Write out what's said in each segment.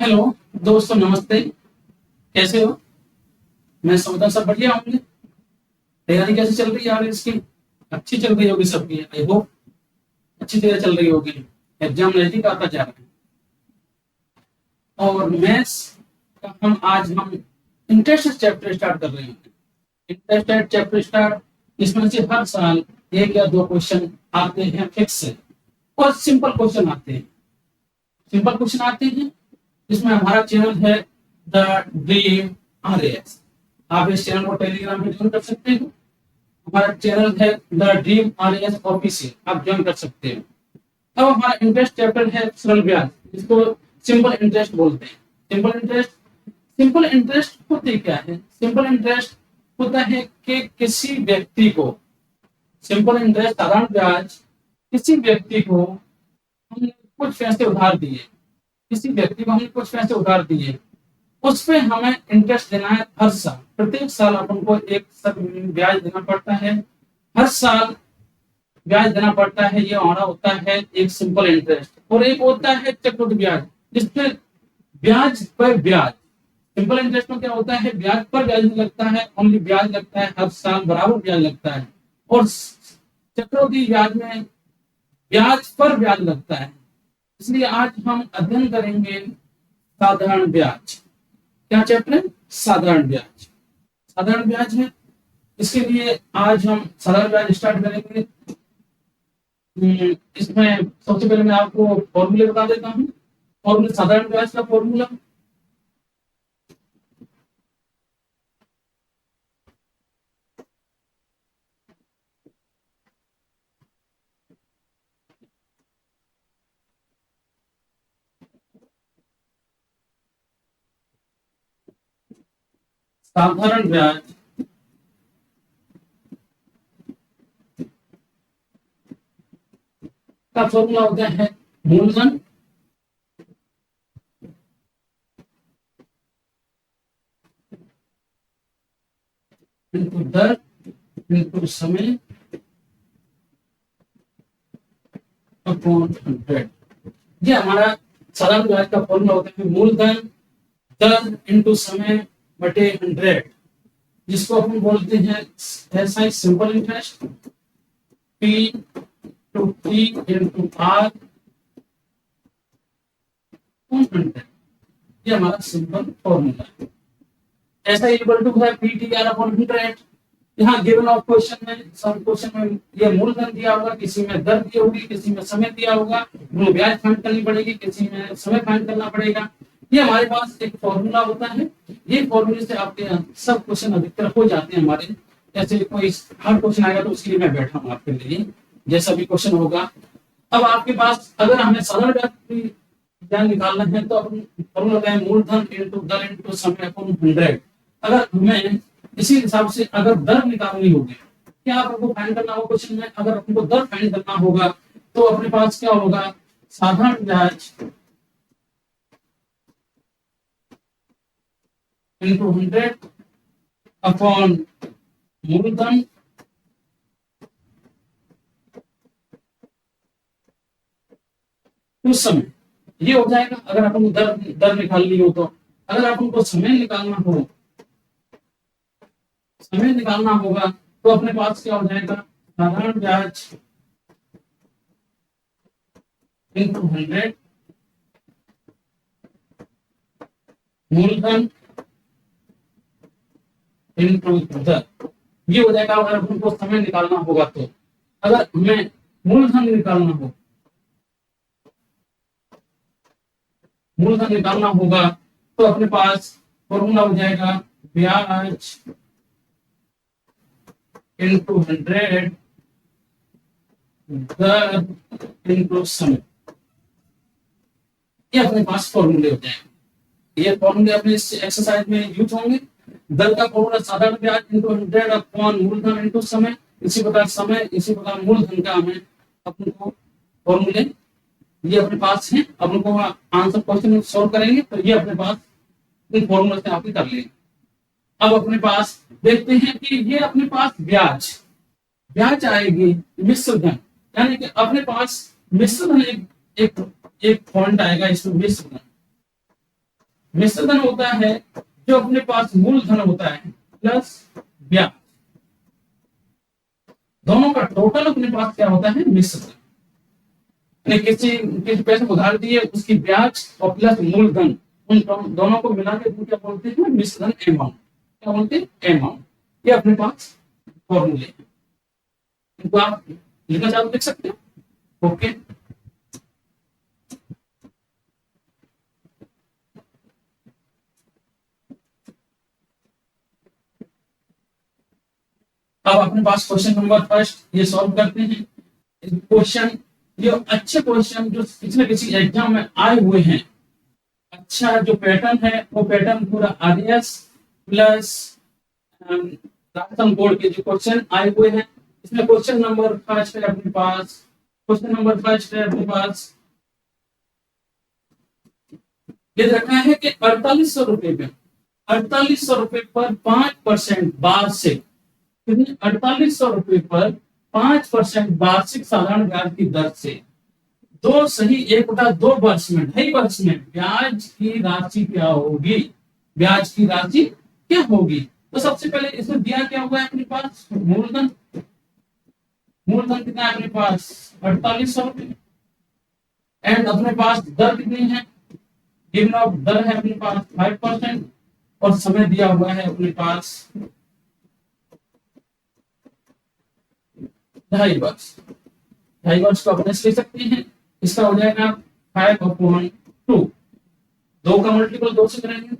Hello दोस्तों, नमस्ते। कैसे हो? मैं समझता सब बढ़िया होंगे। तैयारी कैसी चल रही है यार इसकी? अच्छी चल रही होगी सबकी, आई होप। अच्छी तरह चल रही होगी। एग्जाम नजदीक आता जा रहा है और मैथ्स का हम इंटरेस्ट चैप्टर स्टार्ट कर रहे हैं। इंटरेस्ट चैप्टर स्टार्ट, इसमें से हर साल एक या दो क्वेश्चन आते हैं फिक्स से, और सिंपल क्वेश्चन आते हैं। सिंपल क्वेश्चन आते हैं। इसमें हमारा चैनल है द ड्रीम RAS। आप इस चैनल को टेलीग्राम पे ज्वाइन कर सकते हो। हमारा चैनल है द ड्रीम RAS ऑफिशियल, आप ज्वाइन कर सकते हो। अब हमारा इंटरेस्ट चैप्टर है सरल ब्याज, जिसको सिंपल इंटरेस्ट बोलते हैं। सिंपल इंटरेस्ट, सिंपल इंटरेस्ट होते क्या है? सिंपल इंटरेस्ट होता है कि किसी व्यक्ति को, सिंपल इंटरेस्ट साधारण ब्याज, किसी व्यक्ति को हमने कुछ पैसे उधार दिए, किसी व्यक्ति को हमने कुछ पैसे उधार दिए, उस पे हमें इंटरेस्ट देना है हर साल। प्रत्येक साल अपन को एक ब्याज देना पड़ता है। हर साल ब्याज देना पड़ता है। ये हमारा होता है एक सिंपल इंटरेस्ट। और एक होता है चक्रवृद्धि ब्याज, जिसमें ब्याज पर ब्याज। सिंपल इंटरेस्ट में क्या होता है? ब्याज पर ब्याज नहीं लगता है, ओनली ब्याज लगता है, हर साल बराबर ब्याज लगता है। और चक्रवृद्धि ब्याज में ब्याज पर ब्याज लगता है। इसलिए आज हम अध्ययन करेंगे साधारण ब्याज। क्या चैप्टर है? साधारण ब्याज। साधारण ब्याज है। इसके लिए आज हम साधारण ब्याज स्टार्ट करेंगे। इसमें सबसे पहले मैं आपको फॉर्मूले बता देता हूँ। फॉर्मूले, साधारण ब्याज का फॉर्मूला साधारण ब्याज का फॉर्मूला होता है मूलधन इनटू दर इनटू समय अपॉन 100। ये हमारा साधारण ब्याज का फॉर्मूला होता है मूलधन दर इनटू समय बटे 100, जिसको अपन बोलते हैं SI simple interest. P to T into R 100। ये हमारा सिंपल फॉर्मूला है। ऐसा इक्वल टू है PTR अपॉन 100। यहाँ गिवन ऑफ क्वेश्चन में, सम क्वेश्चन में ये मूलधन दिया होगा, किसी में दर दी होगी, किसी में समय दिया होगा, ब्याज फाइंड करनी पड़ेगी, किसी में समय फाइंड करना पड़ेगा। ये हमारे पास एक फॉर्मूला होता है। ये फॉर्मूले से आपके सब क्वेश्चन अधिकतर हो जाते हैं हमारे। जैसे कोई हार्ड क्वेश्चन आएगा तो उसके लिए मैं बैठा हूँ आपके लिए, जैसा भी क्वेश्चन होगा। अब आपके पास अगर हमें साधारण ब्याज निकालना है तो अपन फॉर्मूला होता है मूलधन इनटू दर इनटू समय अपॉन 100। अगर हमें इसी हिसाब से अगर दर निकालनी होगी, क्या आपको फाइंड करना होगा क्वेश्चन में? अगर आपको दर फाइंड करना होगा तो अपने पास क्या होगा? साधारण ब्याज इनटू 100 अपॉन मूलधन उस समय। ये हो जाएगा अगर अपन दर दर निकालनी हो तो। अगर अपन को समय निकालना हो, समय निकालना होगा तो अपने पास क्या हो जाएगा? साधारण ब्याज इनटू 100 मूलधन इनटू दर। ये हो जाएगा अगर अपन को समय निकालना होगा तो। अगर हमें मूलधन निकालना हो, मूलधन निकालना होगा तो अपने पास फॉर्मूला हो जाएगा ब्याज इनटू 100 दर इनटू समय। ये अपने पास फॉर्मूले हो जाएंगे। ये फॉर्मूले अपने इस एक्सरसाइज में यूज होंगे। दर का फॉर्मूला साधारण ब्याज इनटू 100 अपॉन मूलधन इनटू समय। इसी प्रकार समय, इसी प्रकार मूलधन का हमें अपन को फॉर्मूले ये अपने पास है। अपन को आंसर क्वेश्चन सॉल्व करेंगे तो ये अपने पास इन फॉर्मूला से आप कर लेंगे। अब अपने पास देखते हैं कि ये अपने पास ब्याज, ब्याज आएगी मिश्र धन, यानी कि अपने पास मिश्र धन एक एक एक पॉइंट आएगा इसमें, मिश्र धन। मिश्र धन होता है जो अपने पास मूलधन होता है प्लस ब्याज, दोनों का टोटल अपने पास क्या होता है, मिश्र धन। किसी पैसे उधार दिए, उसकी ब्याज और प्लस मूलधन, उन दोनों को मिला के क्या बोलते हैं, मिश्र धन अमाउंट। क्या बोलते हैं, अमाउंट। ये अपने पास फॉर्मूले हैं, इनको आप लिखना चाहो लिख सकते हो। ओके, अब अपने पास क्वेश्चन नंबर फर्स्ट ये सॉल्व करते हैं। क्वेश्चन, ये अच्छे क्वेश्चन जो किसी न किसी एग्जाम में आए हुए हैं, अच्छा जो पैटर्न है वो पैटर्न पूरा आरएस प्लस राजस्थान बोर्ड के जो क्वेश्चन आए हुए हैं, इसमें क्वेश्चन नंबर फर्स्ट है अपने पास, क्वेश्चन नंबर फर्स्ट है अपने पास, ये रखा है कि 4800 रुपए पे 4800 रुपए पर 5% वार्षिक, 4800 रुपए पर 5% वार्षिक साधारण ब्याज की दर से दो सही 1/2 वर्ष में, 2.5 वर्ष में ब्याज की राशि क्या होगी, ब्याज की राशि क्या होगी। तो सबसे पहले इसमें दिया क्या हुआ है अपने पास, मूलधन, मूलधन कितना है अपने पास 4800 रुपए, एंड अपने पास दर कितनी है, गिवन ऑफ दर है अपने पास 5%, और समय दिया हुआ है अपने पास 2.5 वर्ष। 2.5 वर्ष को अपने ले सकते हैं, इसका हो जाएगा 5/2, 2 का मल्टीपल 2 से करेंगे,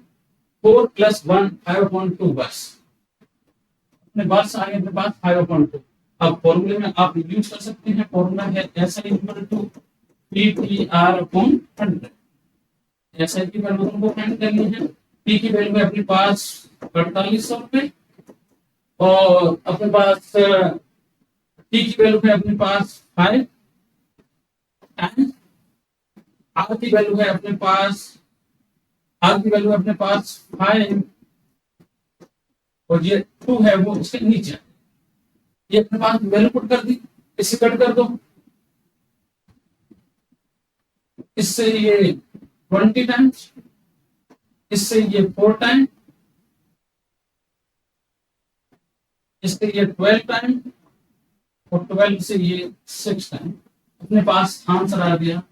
4 + 1 5/2 वर्ष, अपने वर्ष आगे अपने पास 5/2। अब फॉर्मूले में आप यूज कर सकते हैं, फॉर्मूला है SI = PTR/100। SI की वैल्यू को फाइंड करनी है, P की वैल्यू है अपने पास 4800 रुपए, और अपने पास T की वैल्यू है अपने पास 5, R की वैल्यू है अपने पास, R की वैल्यू अपने पास 5, और ये 2 है वो उसके नीचे, ये अपने पास वैल्यू पुट कर दी, इसे कट कर दो, इससे ये 20 टाइम्स, इससे ये 4 टाइम, इससे ये 12 टाइम, और 12 से ये 6 टाइम, अपने पास आंसर आ गया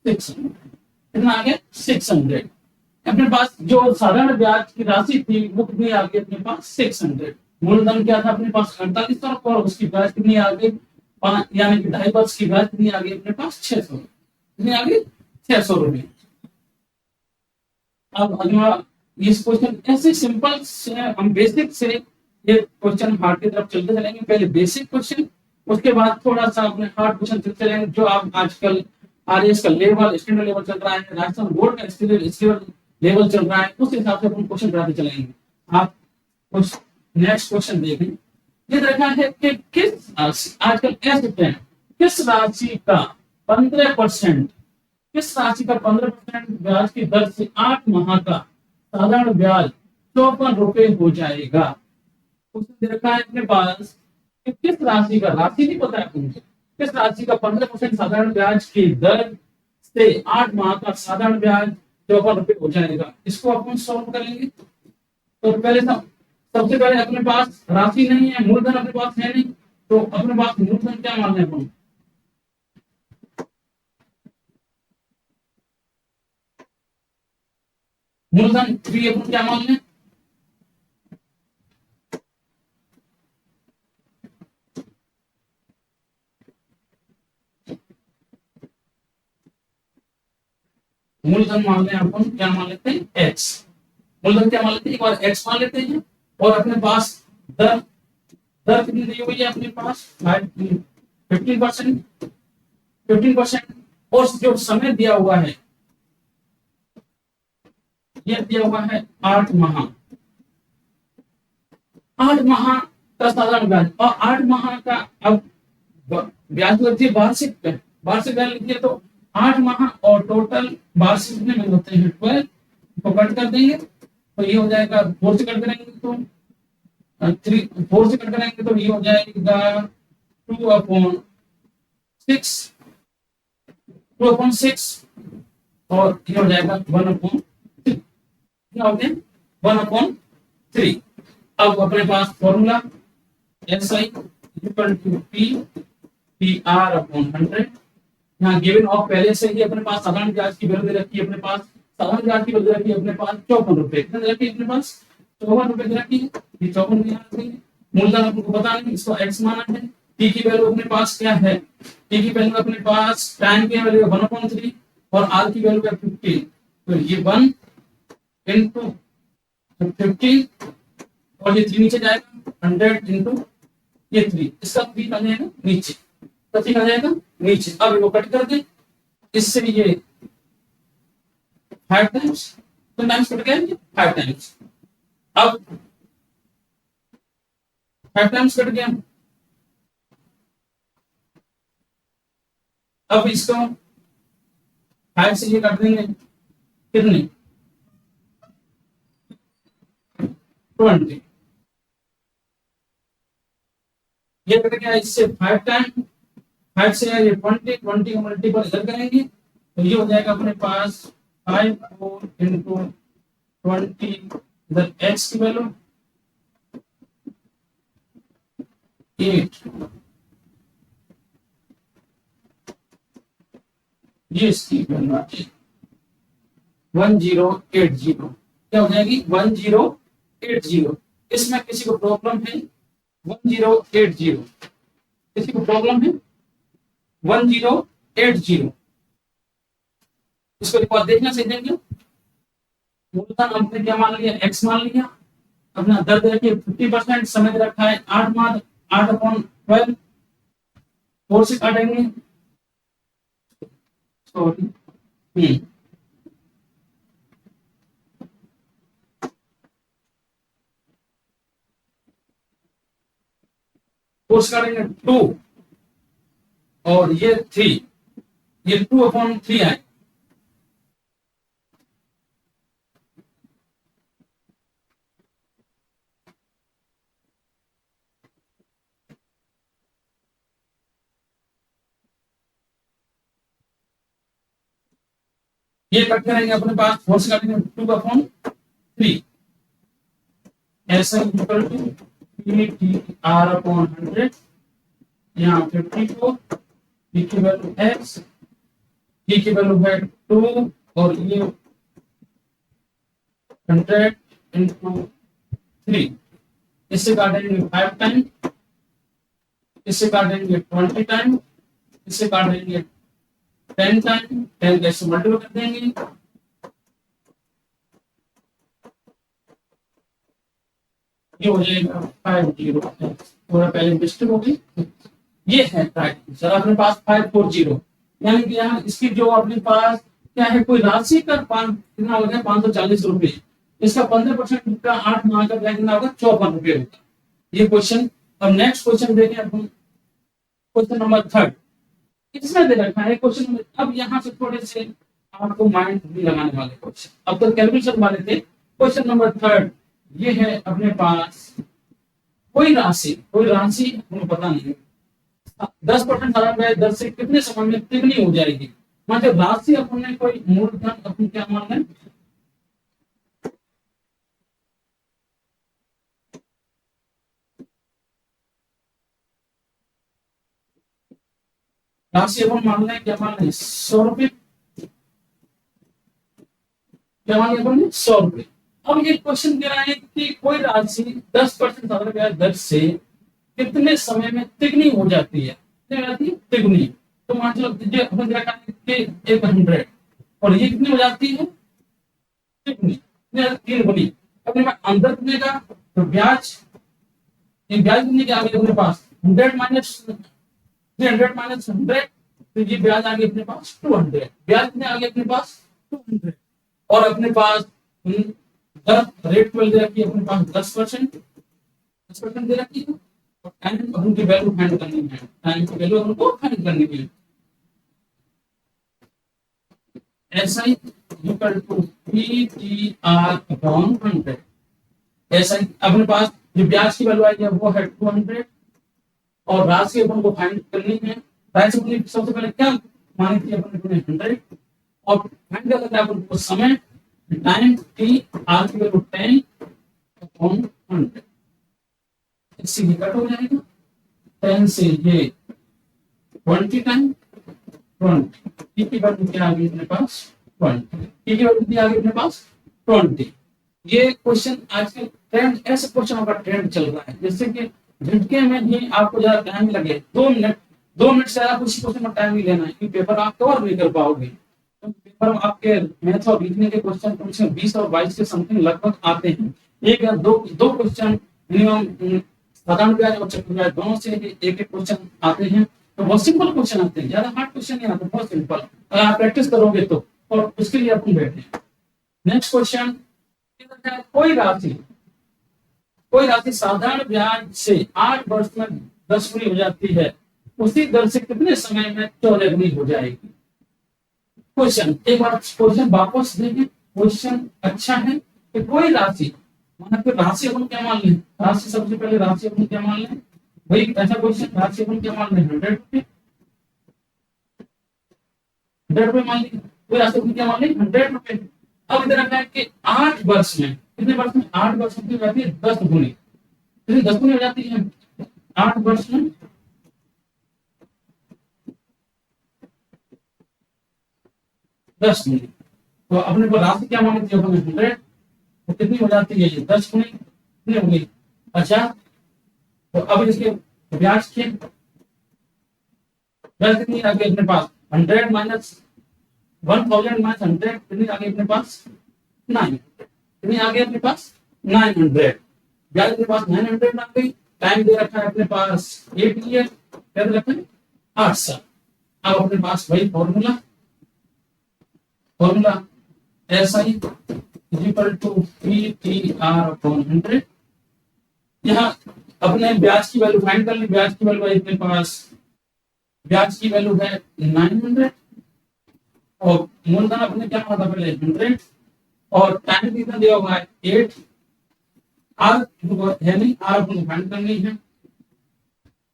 600। कितना आ गया, 600। अपने पास जो साधारण ब्याज की राशि थी वो कितनी आ गई अपने पास 600। मूलधन क्या था अपने पास 4800, और उसकी ब्याज कितनी आ गई, यानी कि 2.5 वर्ष की ब्याज कितनी आ गई अपने पास 600, कितनी आ गई 600 रुपए। अब अगला इस क्वेश्चन ऐसे सिंपल से हम बेसिक से ये क्वेश्चन हार्ड की तरफ चलते चलेंगे, पहले बेसिक क्वेश्चन, उसके बाद थोड़ा सा अपने हार्ड क्वेश्चन चलते चलेंगे, जो आप आजकल आरएस का लेवल, स्टैंडर्ड लेवल चल रहा है, राजस्थान बोर्ड का स्टैंडर्ड लेवल चल रहा है, उस हिसाब से अपन क्वेश्चन कराते चलेंगे। आप कुछ नेक्स्ट क्वेश्चन देखें, ये देखा है कि किस आजकल ऐसे हैं, किस राशि का 15%, किस राशि का 15% ब्याज की दर से 8 माह का साधारण ब्याज 54 रुपए हो जाएगा। क्वेश्चन दे रखा है अपने पास कि किस राशि का, राशि नहीं पता है मुझे, किस राशि का 15% साधारण ब्याज की दर से 8 माह का साधारण ब्याज 54 रुपए हो जाएगा। इसको अपन सॉल्व करेंगे। तो पहले सबसे पहले अपने पास राशि नहीं है, मूलधन अपने पास है नहीं, तो अपने पास मूलधन क्या मानना है अपन, मूलधन 3 अपन क्या मान लें, मूलधन मान लें अपन, क्या मान लेते हैं x, मूलधन क्या मान लेते हैं, एक बार x मान लेते हैं, और अपने पास दर, दर कितनी दी हुई है अपने पास 15%, 15%, और जो समय दिया हुआ है ये दिया हुआ है 8 माह, 8 माह का साधारण ब्याज, और 8 माह का अब ब्याज लगती है वार्षिक पे, वार्षिक ब्याज लगती है, तो 8 माह और टोटल वार्षिक कितने में होते हैं 12, तो कट कर देंगे तो ये हो जाएगा 4 से कट करेंगे तो 4 से कट करेंगे तो ये हो जाएगा 2/6, 2/6, और ये हो जाएगा 1/3। कितना हो गया 1/3। अब अपने पास formula S I equal to P R upon 100। यहाँ गिवन ऑफ पहले से ही अपने पास साधारण ब्याज की वैल्यू दे रखी है, अपने पास साधारण ब्याज की वैल्यू रखी है अपने पास 54 रुपए। कितना दे रखी है अपने पास 54 रुपए दे रखी है। ये 54 भी यहाँ रखी है। मूलधन आपको पता नहीं, इसको एक्स माना है। टी की वैल्यू अपने पास क्या है, टी की वैल्यू अपने पास टाइम की वैल्यू 1/3 और आर की वैल्यू है 50। तो ये 1 into 50 और ये 3 नीचे जाएगा 100 into ये 3, इसका 3 आ जाएगा नीचे, तो 3 आ जाएगा नीचे। अब इसको कट कर दे, इससे ये 5 टाइम्स, तो टाइम्स कट गया 5 टाइम्स। अब 5 टाइम्स कट गया। अब इसको 5 से ये काट देंगे कितने 20। ये कट गया इससे 5 टाइम, 5 से ये 20 का मल्टीपल इधर करेंगे तो ये हो जाएगा अपने पास 5 4 into 20 इधर x की वैल्यू 8, ये इसकी वैल्यू आ जाएगी 1080। क्या हो जाएगी 1080। इसमें किसी को प्रॉब्लम है 1080, किसी को प्रॉब्लम है 1080। इसको एक बार देखना सही देंगे। मूलधन हमने क्या मान लिया x मान लिया, अपना दर दे रखिए 50%, समय दे रखा है 8/12 4 से काटेंगे सॉरी 4 से काटेंगे 2 और ये 3, ये 2/3 आए। ये कट करेंगे अपने पास 4 से काटेंगे 2/3 ऐसा इक्वल टू PTR/100। यहाँ 54 p की वैल्यू x, p की वैल्यू है 2 और ये 100 into 3। इससे काटेंगे 5 टाइम, इससे काटेंगे 20 टाइम, इससे काटेंगे 10 टाइम, 10 कैसे मल्टीप्लाई कर देंगे ये हो जाएगा 50। थोड़ा पहले मिस्टेक हो गई, ये है राइट आंसर अपने पास 540। यानी कि यहाँ इसकी जो अपने पास क्या है कोई राशि का कितना हो गया 540 रुपए, इसका 15% का 8 माह का कितना होगा 54 रुपए होगा ये क्वेश्चन। अब नेक्स्ट क्वेश्चन देखें अपन, क्वेश्चन नंबर 3 इसमें दे रखा है क्वेश्चन नंबर। अब यहाँ से थोड़े से आपको माइंड भी लगाने वाले क्वेश्चन, अब तो कैलकुलेशन वाले थे। क्वेश्चन नंबर 3 ये है अपने पास कोई राशि हमें पता नहीं 10% साधारण ब्याज दर से कितने समय में तिगुनी हो जाएगी। मतलब राशि अपने कोई मूलधन अपन क्या मान है राशि अपन मान लें क्या मान लें 100 रुपए, क्या मान लें अपन 100 रुपए। अब ये क्वेश्चन कह रहा है कि कोई राशि 10% साधारण ब्याज दर से कितने समय में तिगुनी हो जाती है, तिगुनी। तो मान लो अपन क्या करेंगे 100 और ये कितनी हो जाती है तिगुनी, 3 गुनी। अपने पास अंदर कितने का तो ब्याज, ये ब्याज कितने के आ गए अपने पास 100 माइनस 300 माइनस 100, तो ये ब्याज आ गया अपने पास 200। ब्याज कितने आ गए अपने पास 200 और अपने पास दर रेट दे रखी है अपने पास 10% दे रखी है और टाइम अपन की वैल्यू फाइंड करनी है, टाइम की वैल्यू हमको फाइंड करनी है। SI equal to PTR/100। SI अपने पास जो ब्याज की वैल्यू आई है वो है 200 और राशि अपन को फाइंड करनी है। राशि अपनी सबसे पहले क्या मानी थी अपन ने 100 और फाइंड करना है अपन को समय टाइम टी आर की वैल्यू 10 अपॉन 100, इससे ये कट हो जाएगा, 10 से ये 20 टाइम 20, टी की वैल्यू क्या आ गई अपने पास 20, टी की वैल्यू कितनी आ गई अपने पास 20। ये क्वेश्चन आजकल ट्रेंड, ऐसे क्वेश्चनों का ट्रेंड चल रहा है, जैसे कि झटके में ही आपको ज्यादा टाइम लगे, 2 मिनट, 2 मिनट से ज्यादा कुछ क्वेश्चन में टाइम नहीं लेना है, क्योंकि पेपर आप कवर नहीं कर पाओगे। तो पेपर में आपके मैथ और रीजनिंग के क्वेश्चन कम से कम 20 और 22 के समथिंग लगभग आते हैं। एक या दो दो क्वेश्चन मिनिमम, साधारण ब्याज और चक्र ब्याज दोनों से एक एक क्वेश्चन आते हैं। तो बहुत सिंपल क्वेश्चन आते हैं, ज्यादा हार्ड क्वेश्चन नहीं आते, बहुत सिंपल, अगर आप प्रैक्टिस करोगे तो। और उसके लिए अपन बैठे। नेक्स्ट क्वेश्चन, कोई राशि साधारण ब्याज से 8 वर्ष में 10 गुनी हो जाती है, उसी दर से कितने समय में 14 गुनी हो जाएगी। क्वेश्चन एक बार क्वेश्चन वापस देखें, क्वेश्चन अच्छा है कि कोई राशि, माना फिर राशि अपन क्या मान लें, राशि सबसे पहले राशि अपन क्या मान लें भाई, ऐसा क्वेश्चन राशि अपन क्या मान लें 100 रुपए, 100 रुपए मान लीजिए, कोई राशि अपन क्या मान लें 100 रुपए। अब इधर आता है कि 8 वर्ष में, कितने वर्ष में 8 वर्ष में जाती है 10 गुनी, कितनी 10 गुनी हो जाती है 8 वर्ष में 10 गुनी। तो अपने को राशि क्या मानी थी अपने 100, तो कितनी हो जाती है ये 10 गुनी, कितनी होगी। अच्छा, तो अब इसके ब्याज के ब्याज कितनी आ गई अपने पास 100 माइनस 1000 माइनस 100, कितनी आ गई अपने पास 9, कितनी आ गई अपने पास 900, ब्याज अपने पास 900 आ गई। टाइम दे रखा है अपने पास 8 ईयर, क्या दे रखा है 8 साल। अब अपने पास वही formula SI equal to PTR upon 100। यहाँ अपने ब्याज की वैल्यू फाइंड कर ली, ब्याज की वैल्यू है अपने पास, ब्याज की वैल्यू है 900 और मूलधन अपने क्या माना था पहले 100 और टाइम कितना दिया हुआ है 8, आर है नहीं, आर अपने फाइंड करनी है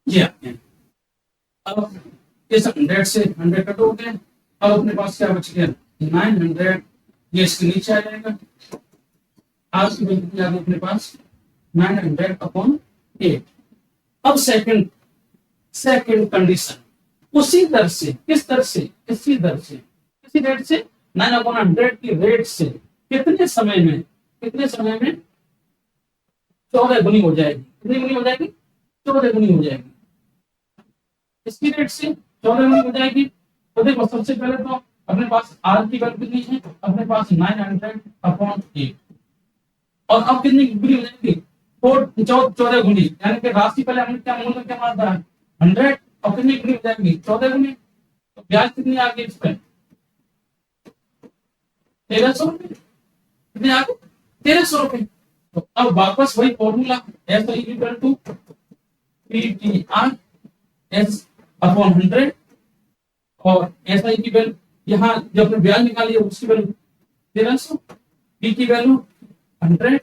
ये आते हैं। अब इस 100 से 100 कट हो गए, अब अपने पास क्या बच गया 900, ये इसके नीचे आ जाएगा, आज की वैल्यू कितनी आ गई अपने पास 900 अपॉन 8। अब सेकंड कंडीशन, उसी दर से, किस दर से, इसी दर से, इसी रेट से 9/100 की रेट से कितने समय में 14 गुनी हो जाएगी, कितनी गुनी हो जाएगी 14 गुनी हो जाएगी, इसकी रेट से 14 गुनी हो जाएगी। तो देखो सबसे पहले तो अपने पास आर की वैल्यू कितनी है अपने पास 900 अपॉन 8, और अब कितनी गुनी हो जाएगी 14 गुनी, यानी कि राशि पहले हमने क्या मूल्य क्या माना था 100 और कितनी गुनी हो जाएगी 14 गुनी। तो ब्याज कितनी आ गई इस पर 1300 रुपए, कितने आ गए 1300 रुपए। तो अब वापस वही formula S equal to PTR S upon 100 और SI की वैल्यू यहाँ जब हमने ब्याज निकाली है उसकी वैल्यू 1300, P की वैल्यू 100,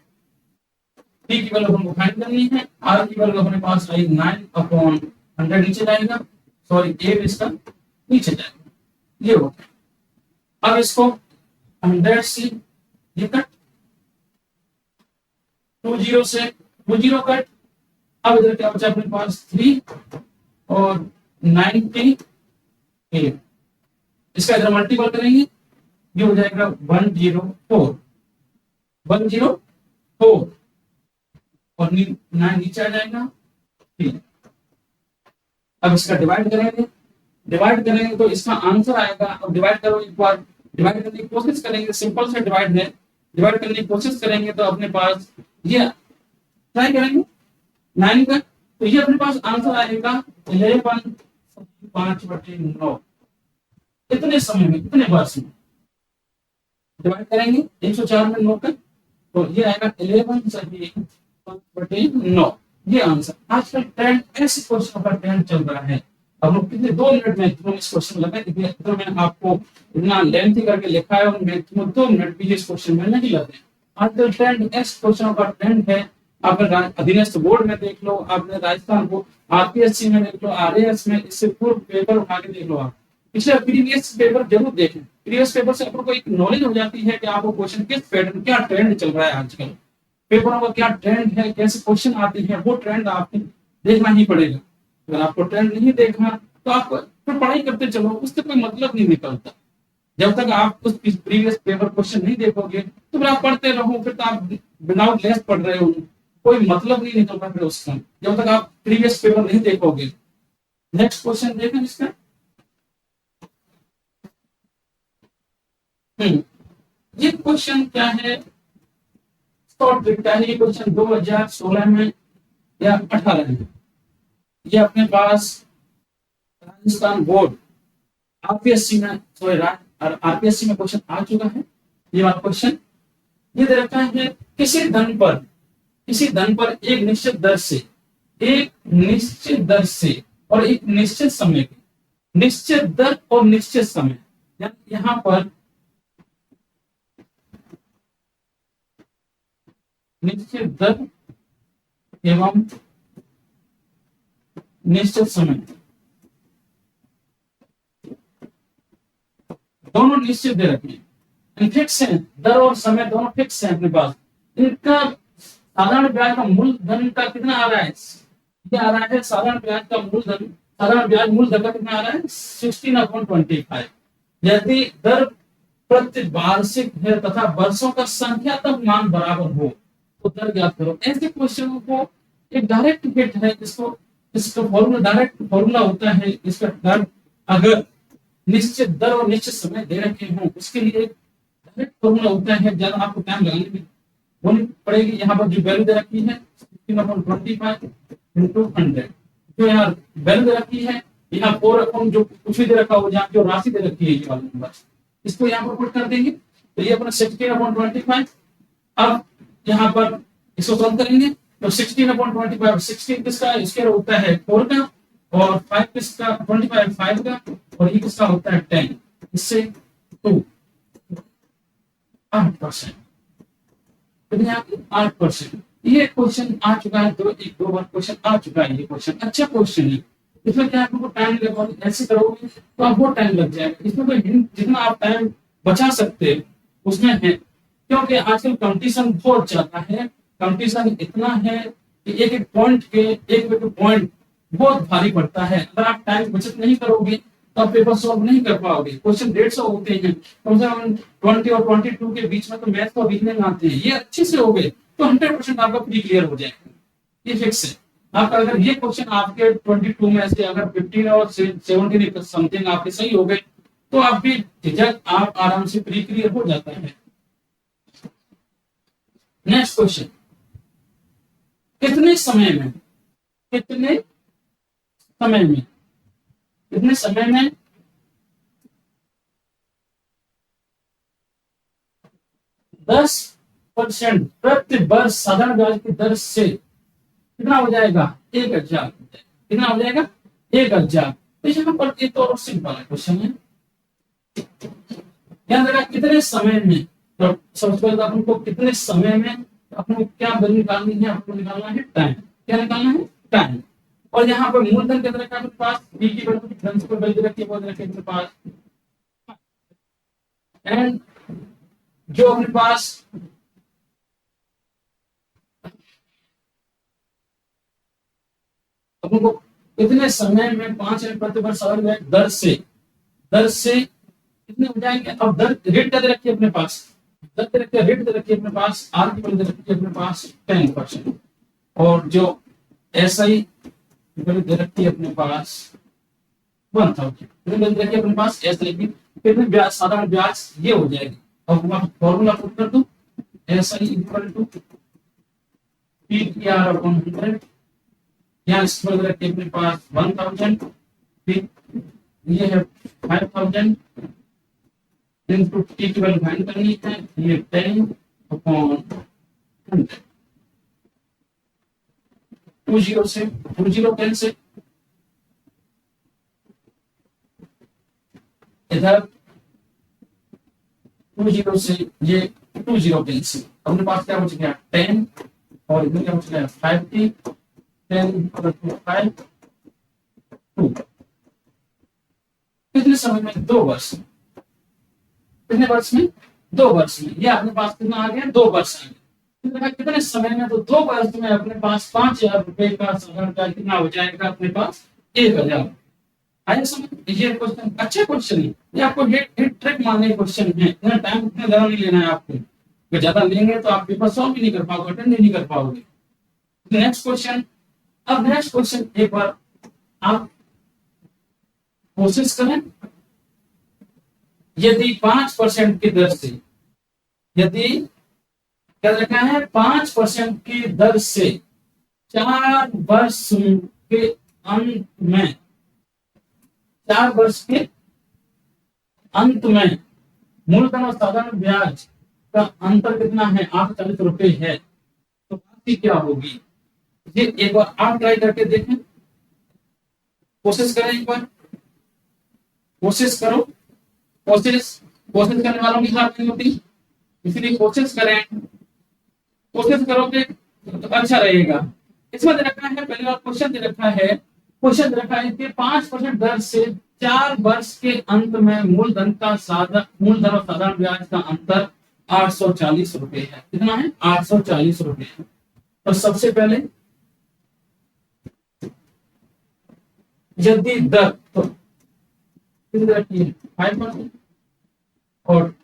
T की वैल्यू हमको फाइंड करनी है, R की वैल्यू अपने पास आई 9/100 नीचे जाएगा, सॉरी A इसका नीचे जाएगा, ये होता है। अब इसको 100 से ये कट, 20 से 20 कट, अब इधर क्या बचा अपने पास 3 और 98, इसका इधर मल्टीपल करेंगे ये हो जाएगा 104 और 9 नीचे आ जाएगा 3। अब इसका डिवाइड करेंगे तो इसका आंसर आएगा। अब डिवाइड करो, एक बार डिवाइड करने की कोशिश करेंगे, सिंपल से डिवाइड है, डिवाइड करने की कोशिश करेंगे तो अपने पास ये ट्राई करेंगे 9 का, तो ये अपने पास आंसर आएगा 11/5/9। कितने समय में, कितने वर्ष में डिवाइड करेंगे 104 में 9 का, तो ये आएगा 11/5/9। ये आंसर। आजकल ट्रेंड ऐसे क्वेश्चन का ट्रेंड चल रहा है। अब लोग कितने 2 मिनट में तुम इस क्वेश्चन लगा, तो मैंने आपको इतना लेंथी करके लिखा है और मैं तुम्हें 2 मिनट भी इस क्वेश्चन में नहीं लगे। आजकल ट्रेंड ऐसे क्वेश्चनों का ट्रेंड है। आप अधीनस्थ बोर्ड में देख लो, आपने राजस्थान बोर्ड RPSC में देख लो, RAS में, इससे पूर्व पेपर उठा के देख लो आप। पिछले प्रीवियस पेपर जरूर देखें, प्रीवियस पेपर से आपको एक नॉलेज हो जाती है कि आपको क्वेश्चन किस पैटर्न, क्या ट्रेंड चल रहा है आजकल, पेपरों का क्या ट्रेंड है, कैसे क्वेश्चन आते हैं, वो ट्रेंड आपको देखना ही पड़ेगा। अगर आपको ट्रेंड नहीं देखना तो आप फिर पढ़ाई करते चलो, उससे कोई मतलब नहीं निकलता। जब तक आप उस प्रीवियस पेपर क्वेश्चन नहीं देखोगे तो फिर आप पढ़ते रहो, फिर तो आप विदाउट लेस पढ़ रहे हो, कोई मतलब नहीं निकल रहा फिर उसका, जब तक आप प्रीवियस पेपर नहीं देखोगे। नेक्स्ट क्वेश्चन देखें इसका। ये क्वेश्चन क्या है, शॉर्ट ट्रिक का है। ये क्वेश्चन 2016 में या 18 में, ये अपने पास राजस्थान बोर्ड आरपीएससी में, सॉरी आरपीएससी में क्वेश्चन आ चुका है। ये वाला क्वेश्चन ये दे रखा है, किसी धन पर एक निश्चित दर से, एक निश्चित दर से और एक निश्चित समय की, निश्चित दर और निश्चित समय, यहां पर निश्चित दर एवं निश्चित समय, दोनों निश्चित दे रखे हैं, फिक्स है, दर और समय दोनों फिक्स है अपने पास। इनका साधारण ब्याज का मूलधन का कितना आ रहा है, ये आ रहा है साधारण ब्याज का मूलधन, साधारण ब्याज मूल दर का कितना आ रहा है 16/25। यदि दर प्रति वार्षिक है तथा वर्षों का संख्यात्मक मान बराबर हो तो दर ज्ञात करो। ऐसे क्वेश्चनों को एक डायरेक्ट हिट है, इसका फॉर्मूला डायरेक्ट फॉर्मूला होता है इसका दर, अगर निश्चित दर और निश्चित समय दे रखे हों उसके लिए डायरेक्ट फॉर्मूला होता है, ज्यादा आपको टाइम लगाने की होनी पड़ेगी। यहाँ पर जो वैल्यू दे रखी है 16/25 into 100, जो यहाँ वैल्यू दे रखी है, यहाँ 4 जो कुछ भी दे रखा हो, जहाँ जो राशि दे रखी है ये वाला नंबर, इसको यहाँ पर पुट कर देंगे तो ये अपना 16/25। अब यहाँ पर इसको सॉल्व करेंगे तो 16/25, 16 किसका स्क्वायर होता है 4 का, और 5 किसका 25 5 का, और ये किसका होता है 10, इससे 2 8%, 8%। ये क्वेश्चन आ चुका है, एक दो बार क्वेश्चन आ चुका है, ये क्वेश्चन अच्छा क्वेश्चन है। इसमें क्या आपको टाइम लगेगा, ऐसे करोगे तो आपको टाइम लग जाएगा। इसमें कोई जितना आप टाइम बचा सकते हैं उसमें है, क्योंकि आजकल कंपटीशन बहुत ज्यादा है, कंपटीशन इतना है कि एक एक पॉइंट बहुत भारी पड़ता है। अगर आप टाइम बचत नहीं करोगे तो आप पेपर सॉल्व नहीं कर पाओगे। क्वेश्चन 150 होते हैं, कम से कम 20 और 22 के बीच में तो मैथ और रीजनिंग आते हैं। ये अच्छे से हो गए तो 100% आपका प्री क्लियर हो जाएगा, ये फिक्स है। आपका अगर ये क्वेश्चन आपके 22 में से अगर 15 और 17 समथिंग आपके सही हो गए तो आप भी झिझक आप आराम से प्री क्लियर हो जाता है। नेक्स्ट क्वेश्चन, कितने समय में 10% प्रति वर्ष साधारण ब्याज की दर से कितना हो जाएगा 1000, कितना हो जाएगा 1000। तो यहाँ पर एक और सिंपल क्वेश्चन है, ध्यान रखा कितने समय में, तो सबसे पहले आपको कितने समय में आपको क्या वैल्यू निकालनी है, आपको निकालना है टाइम, क्या निकालना है टाइम। और यहाँ पर मूलधन कितना रखा अपने पास, बी की वैल्यू प्रिंसिपल वैल्यू रखी है वो रखी अपने पास, एंड जो अपने पास आपको कितने समय में 5 प्रति वर्ष दर से कितने हो जाएंगे। अब दर रेट क्या दे रखी है अपने पास, रेट दे रखी है अपने पास, आर की वैल्यू दे रखी है अपने पास 10%, और जो एसआई वैल्यू दे रखी है अपने पास 1000, वैल्यू दे रखी है अपने पास एसआई की, कितने ब्याज साधारण ब्याज ये हो जाएगी। अब मैं फॉर्मूला पुट कर दूं, SI equal to PTR upon 100, यहाँ इस वैल्यू रखी है अपने पास 1000, फिर ये है 5000 इनटू टी की वैल्यू फाइंड करनी है, ये 10/100, 20 से 10 से इधर 20 से ये 20 से अपने पास क्या बच गया 10, और इधर क्या बच गया 50, 10 5 2। कितने समय में? 2 वर्ष में। कितने वर्ष में? 2 वर्ष में। ये अपने पास कितना आ गया? 2 वर्ष आ गया। कितने समय में? तो 2 वर्ष में अपने पास 5,000 रुपए का साधारण ब्याज कितना हो जाएगा अपने पास? 1,000। आया समझ? ये क्वेश्चन अच्छा क्वेश्चन है, ये आपको हिट ट्रिक मारने क्वेश्चन है। इतना टाइम इतना ज्यादा नहीं लेना है आपको, अगर ज्यादा लेंगे तो आप पेपर सॉल्व भी नहीं कर पाओगे, अटेंड नहीं कर पाओगे। Next question. अब नेक्स्ट क्वेश्चन एक बार आप कोशिश करें। यदि 5% की दर से, यदि क्या रखा है? 5% की दर से 4 वर्ष के अंत में, 4 वर्ष के अंत में मूलधन और साधारण ब्याज का अंतर कितना है? 840 रुपए है। तो राशि क्या होगी? ये एक बार आप ट्राई करके देखें, कोशिश करें, एक बार कोशिश करो। कोशिश करने वालों की हार नहीं होती, इसलिए कोशिश करें। कोशिश करोगे तो अच्छा रहेगा। इसमें दे रखा है, पहले बार क्वेश्चन दे रखा है, क्वेश्चन दे रखा है कि 5% दर से 4 वर्ष के अंत में मूलधन और साधारण ब्याज का अंतर 840 रुपए है। कितना है? 840 रुपए है। तो सबसे पहले यदि दर तो कितनी रखी है? 5% और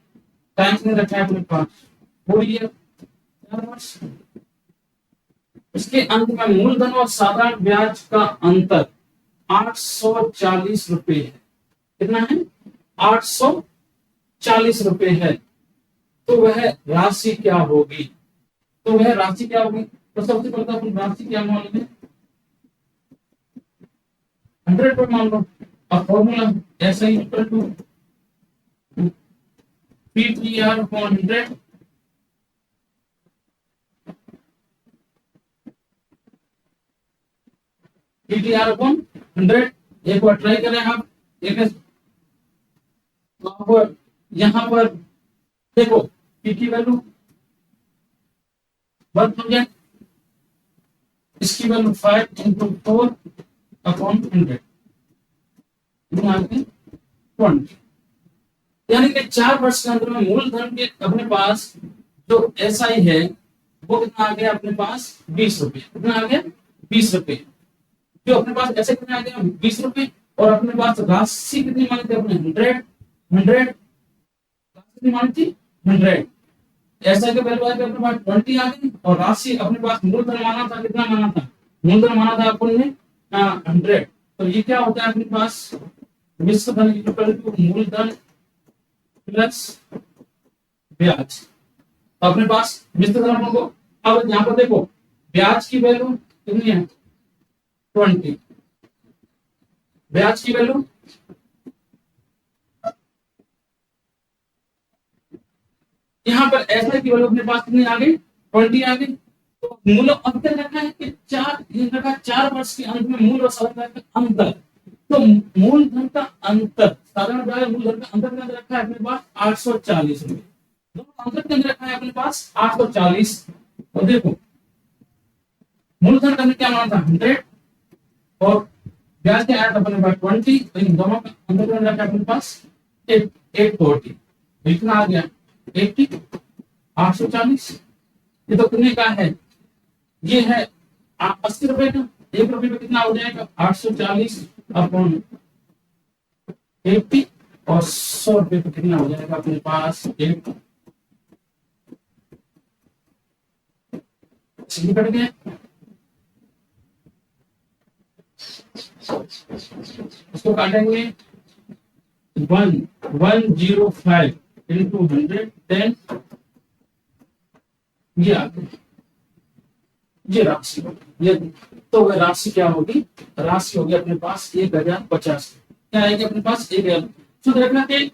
टाइम कितने रखा है अपने पास? 4 ईयर, 4 वर्ष। इसके अंत में मूलधन और साधारण ब्याज का अंतर 840 रुपए है। कितना है? 840 रुपए है। तो वह राशि क्या होगी? तो वह राशि क्या होगी? तो सबसे पहले अपन राशि क्या मान लें? 100 पर मान लो। अब फॉर्मूला ऐसा ही equal to PTR upon 100 PTR upon 100। एक बार ट्राई करें आप। एक यहाँ पर देखो P की वैल्यू 1000, इसकी वैल्यू 5 इंटू 4 अपॉन 100 20, यानी कि 4 वर्ष के अंदर में मूलधन के अपने पास जो SI है वो कितना आ गया अपने पास? 20 रुपए। कितना आ गया? 20 रुपए। जो अपने पास ऐसे कितना आ गया? 20 रुपए। और अपने पास राशि कितनी मानी थी अपने? 100 कितनी मानी थी? 100। ऐसा के वैल्यू अपने पास 20 आ गई। और राशि अपने पास मूलधन माना था, कितना माना था? मूलधन माना था अपन ने 100। तो ये क्या होता है अपने पास? मिश्र धन इक्वल टू मूलधन प्लस ब्याज। तो अपने पास मिश्र धन को, अब यहाँ पर देखो ब्याज की वैल्यू कितनी है? 20। ब्याज की वैल्यू यहाँ पर ऐसा की वैल्यू अपने पास कितनी आ गई? 20 आ गई। तो मूल अंतर रखा है कि 4 वर्ष के अंत में मूल और साधारण का अंतर। तो मूलधन का अंतर, साधारण ब्याज मूलधन का अंतर कितना रखा है अपने पास? 840 रुपए। दोनों अंतर कितना रखा है अपने पास? 840। और देखो मूलधन का क्या माना था? 100 और ब्याज क्या आया था अपने पास? 20। तो इन दोनों का अंतर कितना रखा है अपने पास? 840। इतना आ गया 80, 840। ये तो कितने का है? ये है 80 रुपए का। 1 रुपए में कितना हो जाएगा? 840 अपॉन 80। और 100 रुपए पे कितना हो जाएगा अपने पास? 1 कट गया। उसको काटेंगे 105 इंटू 100, 10। ये आ गया, ये राशि होगी। ये तो वह राशि क्या होगी? राशि होगी अपने पास 1050। क्या आएगी अपने पास? 1000। तो देखना कि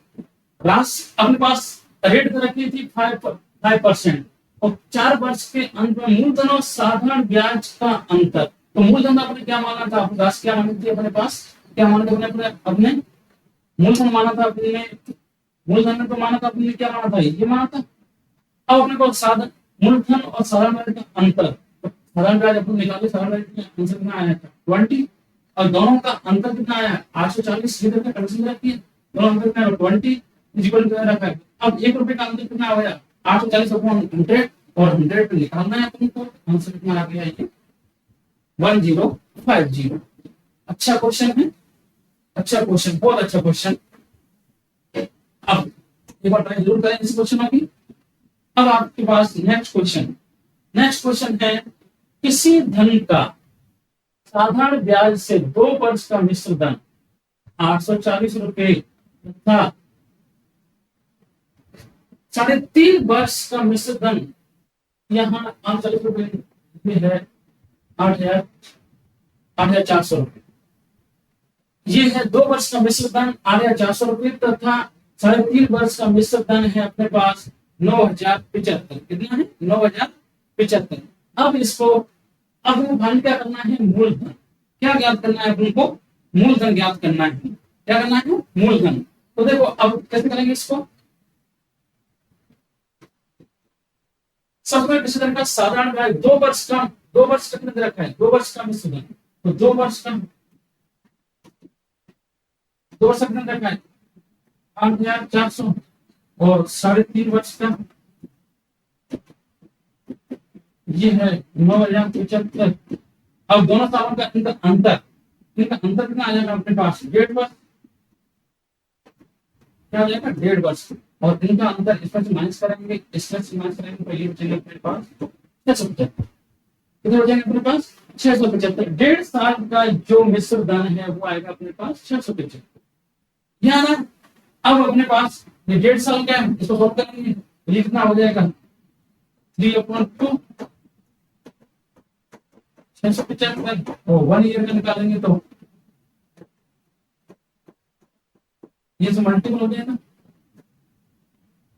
राशि अपने पास रेट रखी थी 5%। और 4 वर्ष के अंत में मूलधन और साधारण ब्याज का अंतर। तो मूलधन आपने क्या माना था? राशि क्या मानी थी अपने पास? क्या माना था अपने मूलधन माना था अपने, मूलधन में तो माना था अपने, क्या माना था? ये माना था। अब अपने को साधारण मूलधन और साधारण ब्याज का अंतर, साधारण ब्याज अपन निकाले, साधारण ब्याज का आंसर कितना आया था? 20। और दोनों का अंतर कितना आया? 840। ये देखो कंडीशन रखी है दोनों अंतर कितना है 20 इज इक्वल टू रखा है। अब 1 रुपए का अंतर कितना आ गया 840 अपॉन 100 और 100 पे निकालना है अपन को। आंसर कितना आ गया ये 1050। अच्छा क्वेश्चन है, अच्छा क्वेश्चन, बहुत अच्छा क्वेश्चन। अब एक बार ट्राई जरूर करें इस क्वेश्चन की। अब आपके पास नेक्स्ट क्वेश्चन है किसी धन का साधारण ब्याज से 2 वर्ष का मिश्र धन 840 रुपए तथा 3.5 वर्ष का मिश्र धन यहाँ 840 रुपए है 8,400 रुपए। ये है 2 वर्ष का मिश्र धन 8,400 रुपए तथा 3.5 वर्ष का मिश्र धन है अपने पास 9,075। कितना है 9,075। अब इसको अब हमें क्या करना है मूलधन। क्या ज्ञात करना है अपन को मूलधन ज्ञात करना है। क्या करना है मूलधन। तो देखो अब कैसे करेंगे इसको। सबसे मिश्र धन का साधारण ब्याज 2 वर्ष का कितना दे रखा है 2 वर्ष का मिश्र धन। तो 2 वर्ष का कितना दे रखा है 8,400 और 3.5 वर्ष का ये है 9,075। अब दोनों सालों का इनका अंतर कितना आ जाएगा अपने पास 1.5 वर्ष। क्या आ जाएगा 1.5 वर्ष और इनका अंतर इसमें से माइनस करेंगे तो ये बचेगा अपने पास 675। कितने बचेंगे अपने पास 675। 1.5 साल का जो मिश्र धन है वो आएगा अपने पास 675। यहाँ ना अब अपने पास ये 1.5 साल का है इसको सॉल्व करेंगे तो ये कितना हो जाएगा 3/2 675 और 1 ईयर का निकालेंगे तो ये तो मल्टीपल हो जाएगा।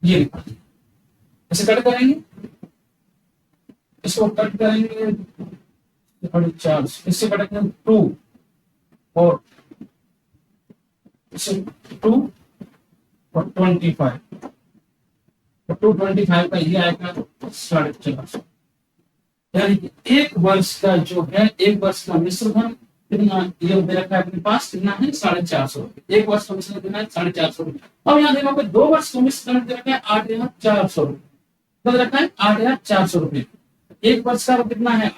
ये ऐसे कट करेंगे इसको कट करेंगे 4 इससे कटेंगे 2 और इससे 2 और 25 तो 225 का ये आएगा 450। यानी कि 1 वर्ष का जो है 1 वर्ष का मिश्र धन कितना ये दे रखा है अपने पास कितना है 450 रुपए। 1 वर्ष का मिश्र धन कितना है 450 रुपए। अब यहाँ देखो 2 वर्ष का मिश्र धन दे रखा है 8,400 रुपए। दे रखा है 8,400 रुपए। 1 वर्ष का कितना है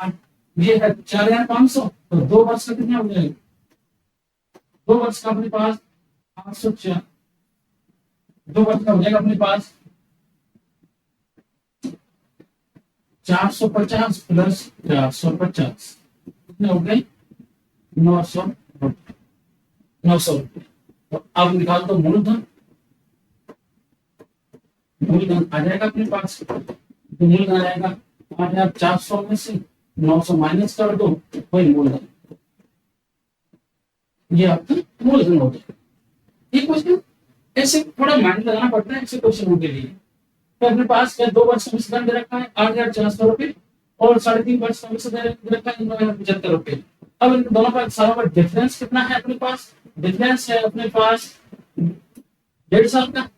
ये है 4,500 तो 2 वर्ष का कितना हो जाएगा 2 वर्ष का अपने पास 804 2 वर्ष का हो जाएगा अपने पास 450 प्लस 450 कितने हो गए 900 रुपए। तो अब निकाल दो मूलधन आ जाएगा अपने पास। तो मूलधन आएगा 8,400 में से 900 माइनस कर दो वही मूलधन। ये आपका मूलधन हो जाएगा। ये क्वेश्चन ऐसे थोड़ा माइंड लगाना पड़ता है ऐसे क्वेश्चनों के लिए। तो अपने पास क्या 2 वर्ष का मिश्र धन दे रखा है 8,400 रुपए और 3.5 वर्ष का मिश्र धन दे रखा है 9,075 रुपए। अब इन दोनों का सालों का डिफरेंस कितना है अपने पास डिफरेंस है अपने पास 1.5 साल का।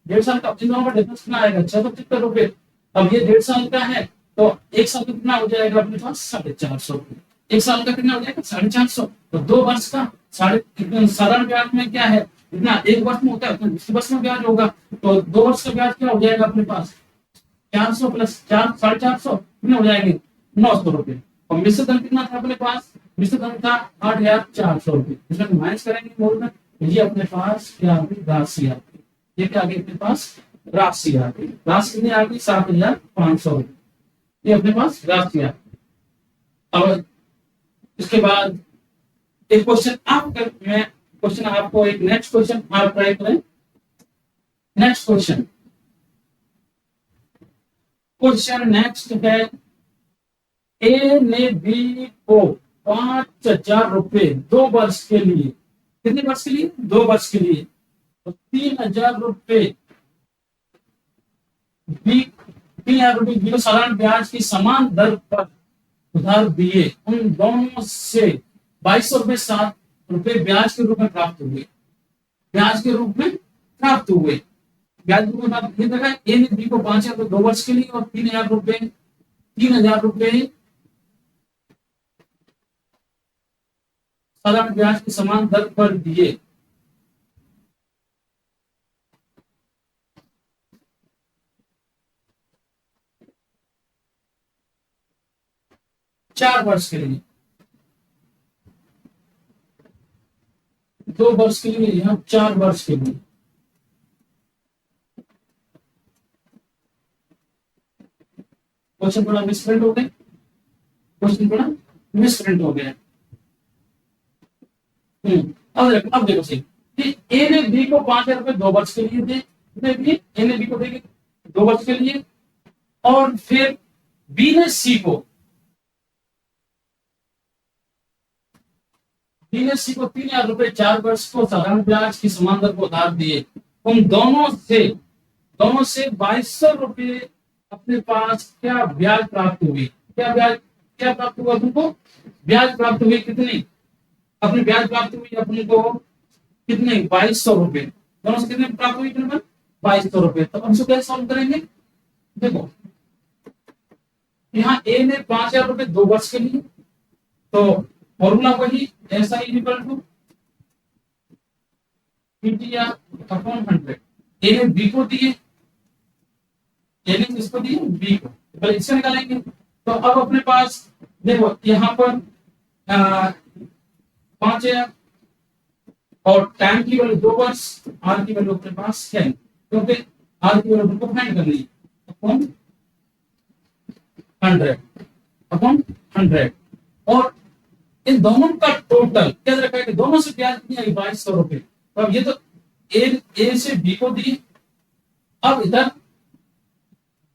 1.5 साल का इन दोनों का डिफरेंस कितना आएगा 675 रुपए। अब ये 1.5 साल का है तो 1 साल का कितना हो जाएगा अपने पास 450 रुपए। 1 साल का कितना हो जाएगा 450। तो 2 वर्ष का साधारण ब्याज में क्या है इतना 1 वर्ष में होता है 20 वर्ष में ब्याज होगा। तो 2 वर्ष का ब्याज क्या हो जाएगा अपने पास 400 प्लस 450 कितने हो जाएंगे 900 रुपए। और मिश्र धन कितना था अपने पास मिश्र धन था 8,400 रुपए। इसमें माइनस करेंगे मूलधन ये अपने पास क्या आ गई राशि आ गई। ये क्या आ गई अपने पास राशि आ गई। राशि कितनी आ गई 7,500 रुपए। ये अपने पास राशि आ गई। अब इसके बाद एक क्वेश्चन मैं क्वेश्चन आपको एक नेक्स्ट क्वेश्चन आप ट्राई करें। नेक्स्ट क्वेश्चन नेक्स्ट है ए ने बी को 5,000 रुपए 2 वर्ष के लिए कितने वर्ष के लिए 2 वर्ष के लिए तो 3,000 रुपए बी 3,000 रुपए बी को साधारण ब्याज की समान दर पर उधार दिए। उन दोनों से 2,207 रुपए ब्याज के रूप में प्राप्त हुए। ब्याज के रूप में प्राप्त हुए ब्याज के रूप में प्राप्त ये देखा ए ने बी को 5,000 रुपए 2 वर्ष के लिए और 3,000 रुपए साधारण ब्याज की समान दर पर दिए। 4 वर्ष के लिए, 2 वर्ष के लिए, यहाँ 4 वर्ष के लिए। क्वेश्चन थोड़ा मिसप्रिंट हो गया, क्वेश्चन थोड़ा मिसप्रिंट हो गया। अब देखो सही कि ए ने बी को 5,000 रुपए 2 वर्ष के लिए दे, ए ने बी को देंगे 2 वर्ष के लिए, और फिर बी ने सी को 3,000 रुपए 4 वर्ष को साधारण ब्याज की समान दर को उधार दिए। उन दोनों से 2,200 रुपए अपने पास क्या ब्याज प्राप्त हुई, क्या प्राप्त हुआ तुमको? ब्याज प्राप्त हुई कितनी? अपनी ब्याज प्राप्त हुई अपने को कितने? 2,200 रुपए। दोनों से कितने प्राप्त हुई? 2,200 रुपए। तो हम इसको कैसे सॉल्व करेंगे? देखो यहाँ ए ने 5,000 रुपए 2 वर्ष के लिए, तो फॉर्मूला वही ऐसा ही इक्वल टू पीटीआर अपॉन 100। ए ने बी को दिए, ए ने किसको दिए? बी को। पहले इससे निकालेंगे। तो अब अपने पास देखो यहाँ पर 5,000 और टाइम की वैल्यू 2 वर्ष, आर की वैल्यू अपने पास है, क्योंकि आर की वैल्यू को फाइंड करनी है। अपॉन 100 और इन दोनों का टोटल क्या रखा है कि दोनों से ब्याज कितनी आई? 2,200 रुपए। तो अब ये तो ए से बी को दिए, अब इधर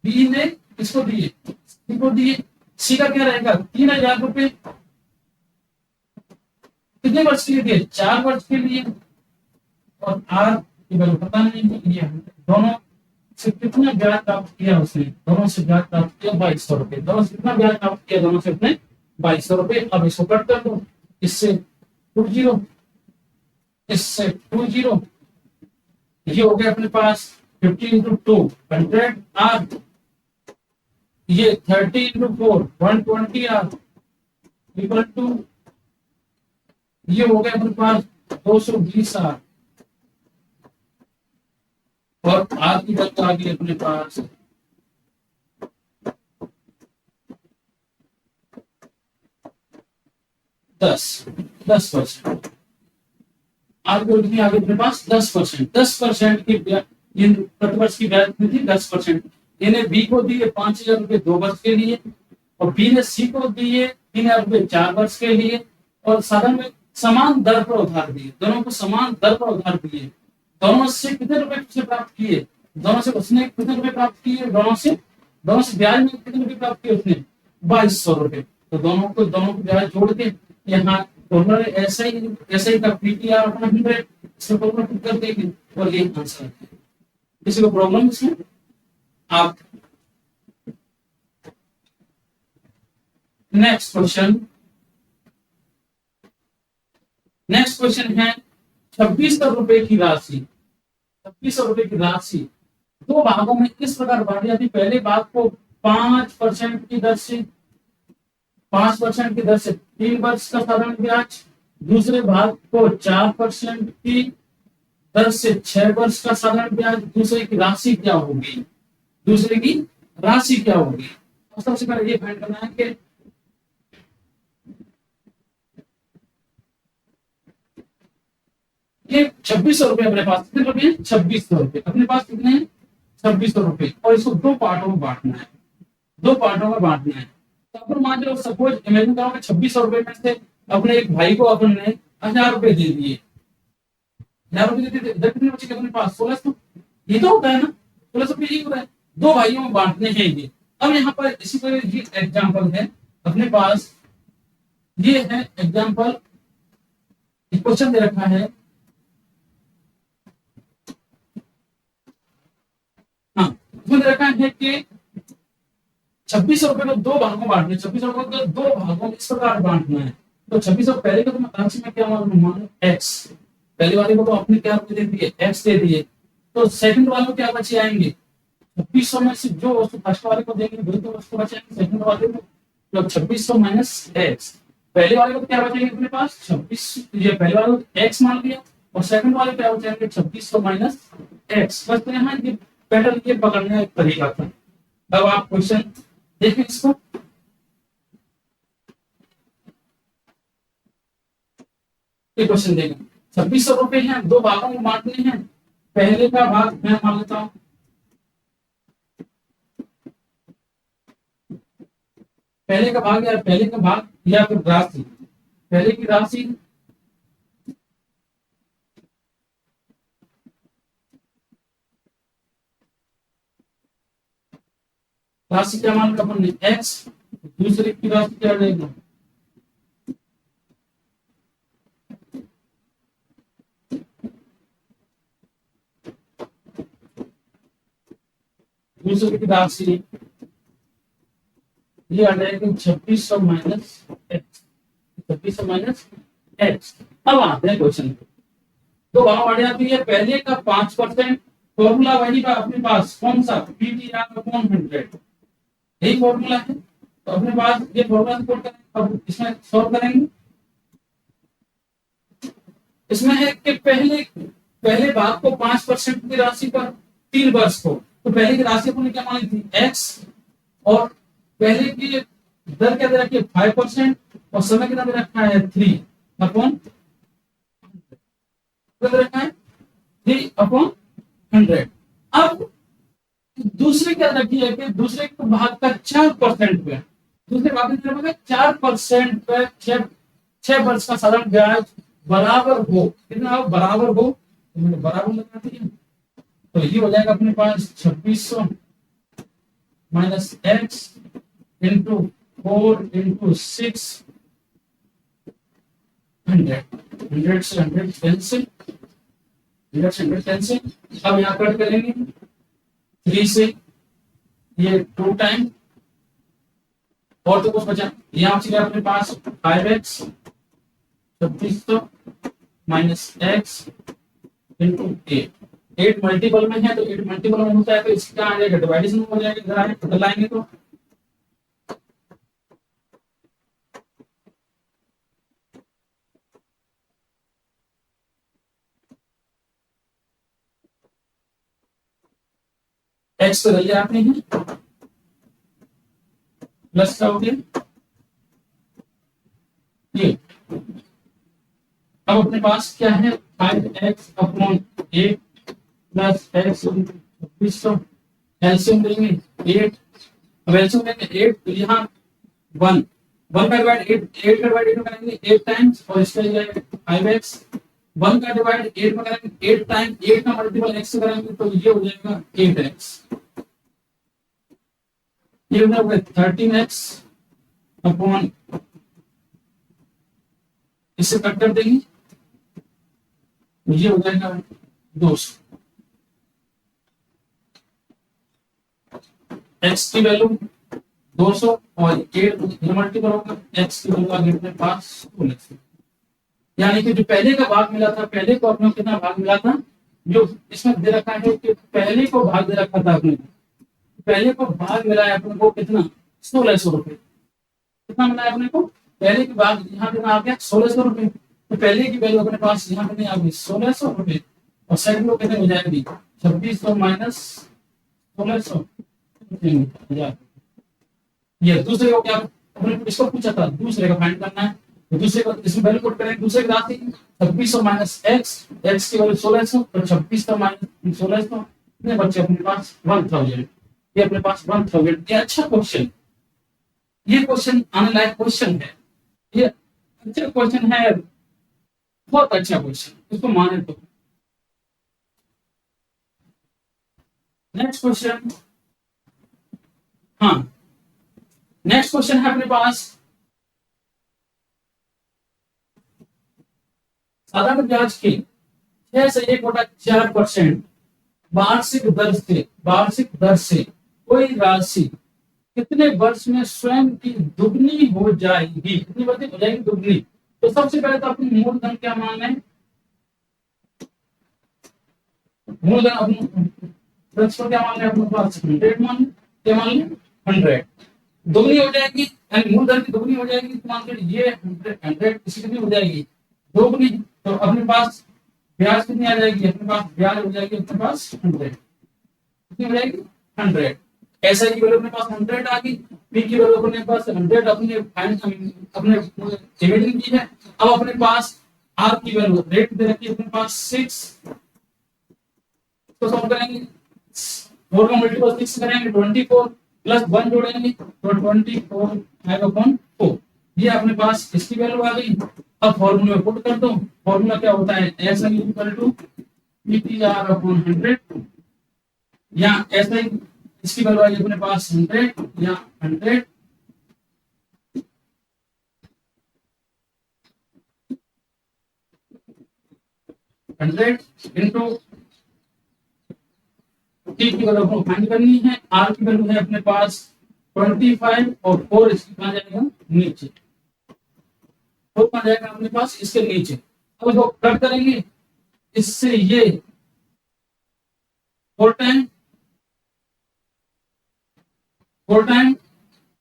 बी ने किसको दिए? सी को दिए। सी का क्या रहेगा? 3,000 रुपए कितने वर्ष के लिए दिए? 4 वर्ष के लिए। और आर की वैल्यू पता नहीं है, ये दोनों से कितना ब्याज प्राप्त किया उसने? दोनों से ब्याज प्राप्त किया 2,200 रुपए। दोनों से कितना ब्याज प्राप्त किया? दोनों से अपने 2,200 रुपए। अब इसको कट कर दो, इससे 20, इससे 20, ये हो गया अपने पास 50 इंटू 2 100 आर, ये 30 इंटू 4 120 आर इक्वल टू, ये हो गया अपने पास 220 आर, और आर की वैल्यू आ गई अपने पास 10%। आर की वैल्यू आ गई अपने पास 10%। 10% की प्रतिवर्ष की ब्याज कितनी थी? 10%। इन्हें बी को दिए 5,000 रुपए 2 वर्ष के लिए, और बी ने सी को दिए 3,000 रुपए 4 वर्ष के लिए, और साधन में समान दर पर उधार दिए। दोनों को समान दर पर उधार दिए। दोनों से कितने रुपए से प्राप्त किए? दोनों से उसने कितने रुपए प्राप्त किए? दोनों से ब्याज में कितने रुपए प्राप्त किए उसने? 2,200 रुपए। तो दोनों को ब्याज जोड़ के यहाँ फॉर्मूला ऐसा ही का पीटीआर अपना 100 इसमें फॉर्मूला पुट कर देंगे, और ये आंसर है। किसी को प्रॉब्लम इसमें? आप नेक्स्ट क्वेश्चन है 2,600 रुपए की राशि। 2,600 रुपए की राशि 2 भागों में इस प्रकार बांटी जाती। पहले भाग को 5% की दर से 3 वर्ष का साधारण ब्याज, दूसरे भाग को 4% की दर से 6 वर्ष का साधारण ब्याज। दूसरे की राशि क्या होगी? तो सबसे पहले ये फाइंड करना है कि ये 2,600 रुपए अपने पास कितने रुपए? 2,600 रुपए अपने पास कितने हैं? 2,600 रुपए, और इसको 2 पार्टों में बांटना है। तो अपन मान लो सपोज इमेजिन करो कि 2,600 रुपए में से अपने एक भाई को अपन ने 1,000 रुपए दे दिए। 1,000 रुपए दे दिए, इधर कितने बचे अपने पास? 1,600। ये तो होता है ना, 1,600 रुपए ही होता है। 2 भाइयों में बांटने हैं ये। अब यहाँ पर इसी तरह ये एग्जाम्पल है अपने पास, ये है एग्जाम्पल, क्वेश्चन दे रखा है। हाँ, इसमें दे रखा है कि 2,600 रुपए को 2 भागों में बांटना है। 2,600 रुपए को 2 भागों में इस प्रकार बांटना है। तो 2,600 पहले को तो राशि में क्या मानो एक्स, पहले वाले को तो अपने क्या दे दिए? एक्स दे दिए। तो सेकंड वाले को क्या बचे आएंगे? 2,600 में से जो फर्स्ट वाले को देंगे वही तो उसको बचेंगे सेकंड वाले को। तो 2,600 माइनस एक्स, पहले वाले को क्या बचेंगे अपने पास? 26। ये पहले वाले को एक्स मान लिया, और सेकंड वाले क्या बचेंगे? 2,600 माइनस एक्स। बस यहाँ ये पैटर्न ये पकड़ने का तरीका था। अब आप क्वेश्चन देखिए इसको। ये क्वेश्चन देगा। 2600 हैं, दो भागों में बांटने हैं। पहले का भाग मैं मान लेता हूँ, पहले का भाग या फिर राशि, पहले की राशि क्या मान लिया अपन ने x, दूसरे की राशि क्या रहेगा, दूसरे की राशि ये आ जाएगा 2600 माइनस एक्स, 2600 माइनस एक्स। अब आते हैं क्वेश्चन पे। तो वहां बढ़ जाती है, पहले का 5% फॉर्मूला वही का अपने पास कौन सा, पीटीआर अपॉन 100, यही फॉर्मूला है। तो अपने पास ये फॉर्मूला पुट करेंगे, अब इसमें सॉल्व करेंगे। इसमें है कि पहले भाग को 5% की राशि पर 3 वर्ष को, तो पहले की राशि अपने क्या मानी थी x, और पहले की दर क्या दे रखी है 5%, और समय कितना दे रखा है 3 अपॉन रखा है 3/100। अब दूसरे क्या रखी है कि दूसरे के भाग का 4% पे, दूसरे भाग का 4% पे 6 वर्ष का साधारण ब्याज बराबर हो, कितना बराबर हो, तो मैंने बराबर लगाती है। तो ये हो जाएगा अपने पास 2600 माइनस एक्स इंटू 4 इंटू 6, 100 से 100 कैंसिल, 100 से 100 कैंसिल। अब यहाँ कट करेंगे 3 से, ये 2 टाइम, और तो कुछ बचा, यहाँ चलिए अपने पास 5x 2600 minus x into 8 multiple में है, तो 8 मल्टीपल में होता है तो इसका आ जाएगा डिवाइडेशन में हो जाएगा, इधर आए टोटल आएंगे तो एक्स तो लिया आपने ही, प्लस का हो गया ये। अब अपने पास क्या है 5x upon 8 plus x 2600, LCM लेंगे 8, अब एलसीएम लेंगे 8, तो यहाँ 1 का डिवाइड 8 का डिवाइड 8 में करेंगे 8 टाइम्स, और इसका हो जाएगा 5x, 1 का डिवाइड 8 में करेंगे 8 टाइम, 8 का मल्टीपल x से करेंगे तो ये हो जाएगा 8x, ये हो जाएगा 13x अपॉन, इससे कट कर देंगे, ये हो जाएगा 200। x की वैल्यू 200 और 8 मल्टीपल होगा, x की वैल्यू आ गई अपने पास 16। यानी कि जो पहले का भाग मिला था, पहले को अपने कितना भाग मिला था, जो इसमें दे रखा है कि पहले को भाग दे रखा था अपने, पहले को भाग मिला है अपने को कितना 1600 रुपए, कितना मिला है अपने को, पहले के भाग यहाँ पे आ गया 1600 रुपए, तो पहले की वैल्यू अपने पास यहाँ पे आ गई 1600 रुपए, और सेकंड को कितने हो जाएगी 2600 माइनस 1600, ये दूसरे को क्या अपने इसको पूछा था, दूसरे का फाइंड करना है, तो दूसरे को इसमें वैल्यू पुट करें, दूसरे की राशि 2600 माइनस एक्स की वैल्यू 1600, तो 2600 माइनस 1600 कितने बच्चे अपने पास 1000, ये अपने पास 1000। ये अच्छा क्वेश्चन, ये क्वेश्चन आने लायक क्वेश्चन है, ये अच्छा क्वेश्चन है, बहुत अच्छा क्वेश्चन, इसको माने तो। नेक्स्ट क्वेश्चन, हाँ नेक्स्ट क्वेश्चन है अपने पास, साधारण ब्याज के 6 से 1/4% वार्षिक दर से कोई राशि कितने वर्ष में स्वयं की दुगनी हो जाएगी, कितनी वर्ष हो जाएगी दुगनी। तो सबसे पहले तो अपनी मूलधन क्या मान है, मूलधन अपने क्या मान है अपने पास 100 मान, क्या मान लें 100, दुगनी हो जाएगी, यानी मूलधन की दुगनी हो जाएगी, तो मान लीजिए ये 100 इसकी कितनी हो जाएगी दोगुनी, तो अपने पास ब्याज कितनी आ जाएगी, अपने पास ब्याज हो जाएगी अपने पास 100, कितनी हो जाएगी 100। ऐसा की वैल्यू अपने पास 100 आ गई, पी की वैल्यू अपने पास 100 अपने डिविजन की है। अब अपने पास आर की वैल्यू रेट दे रखी है अपने पास 6, तो सॉल्व करेंगे 4 का मल्टीपल 6 करेंगे 24 प्लस 1 जोड़ेंगे तो 24 5 अपॉन 4, ये अपने पास इसकी वैल्यू आ गई। अब फॉर्मूले में पुट कर दो, फॉर्मूला क्या होता है S I equal to PTR upon 100, या ऐसा ही इसकी वैल्यू आई अपने पास 100 या 100 इंटू टी की वैल्यू को फाइंड करनी है, आर की वैल्यू है अपने पास 25 और 4 इसकी कहां जाएगा नीचे, 4 कहां जाएगा अपने पास इसके नीचे। अब इसको कट करेंगे, इससे ये 4 टाइम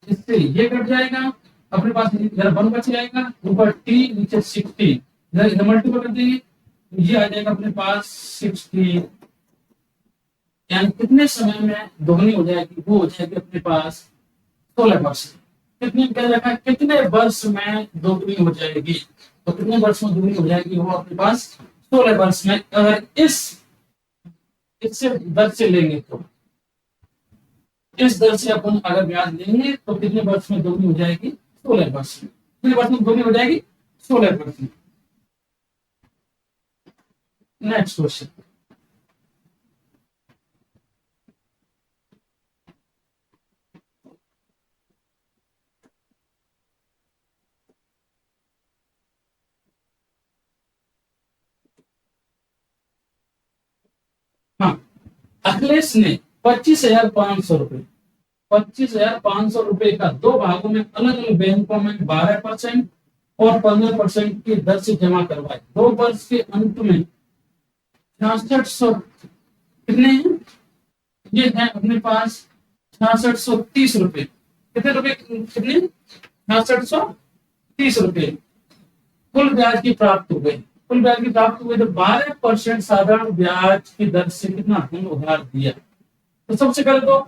इससे ये कट जाएगा, अपने पास इधर 1 बच जाएगा, ऊपर टी नीचे 60, इधर मल्टीपल कर देंगे ये आ जाएगा अपने पास 60, यानी कितने समय में दोगुनी हो जाएगी, वो हो जाएगी अपने पास 16 वर्ष। कितने क्या रखा है, कितने वर्ष में दोगुनी हो जाएगी, तो कितने वर्ष में दोगुनी हो जाएगी वो अपने पास 16 वर्ष में। अगर इससे दर से लेंगे तो इस दर से अपन अगर ब्याज लेंगे तो कितने वर्ष में दोगुनी हो जाएगी 16 वर्ष में। कितने वर्ष में दोगुनी हो जाएगी 16 वर्ष में। नेक्स्ट क्वेश्चन, हाँ अखिलेश ने 25,500 रुपए 25,500 रुपए का 2 भागों में अलग अलग बैंकों में 12% और 15% की दर से जमा करवाए। 2 वर्ष के अंत में 6600 कितने हैं, ये है अपने पास 6630 रुपए। कितने रुपए, कितने 6630 रुपए कुल ब्याज की प्राप्त हो गई। कुल ब्याज की प्राप्त हुई तो 12% साधारण ब्याज की दर से कितना धन उधार दिया। तो सबसे पहले तो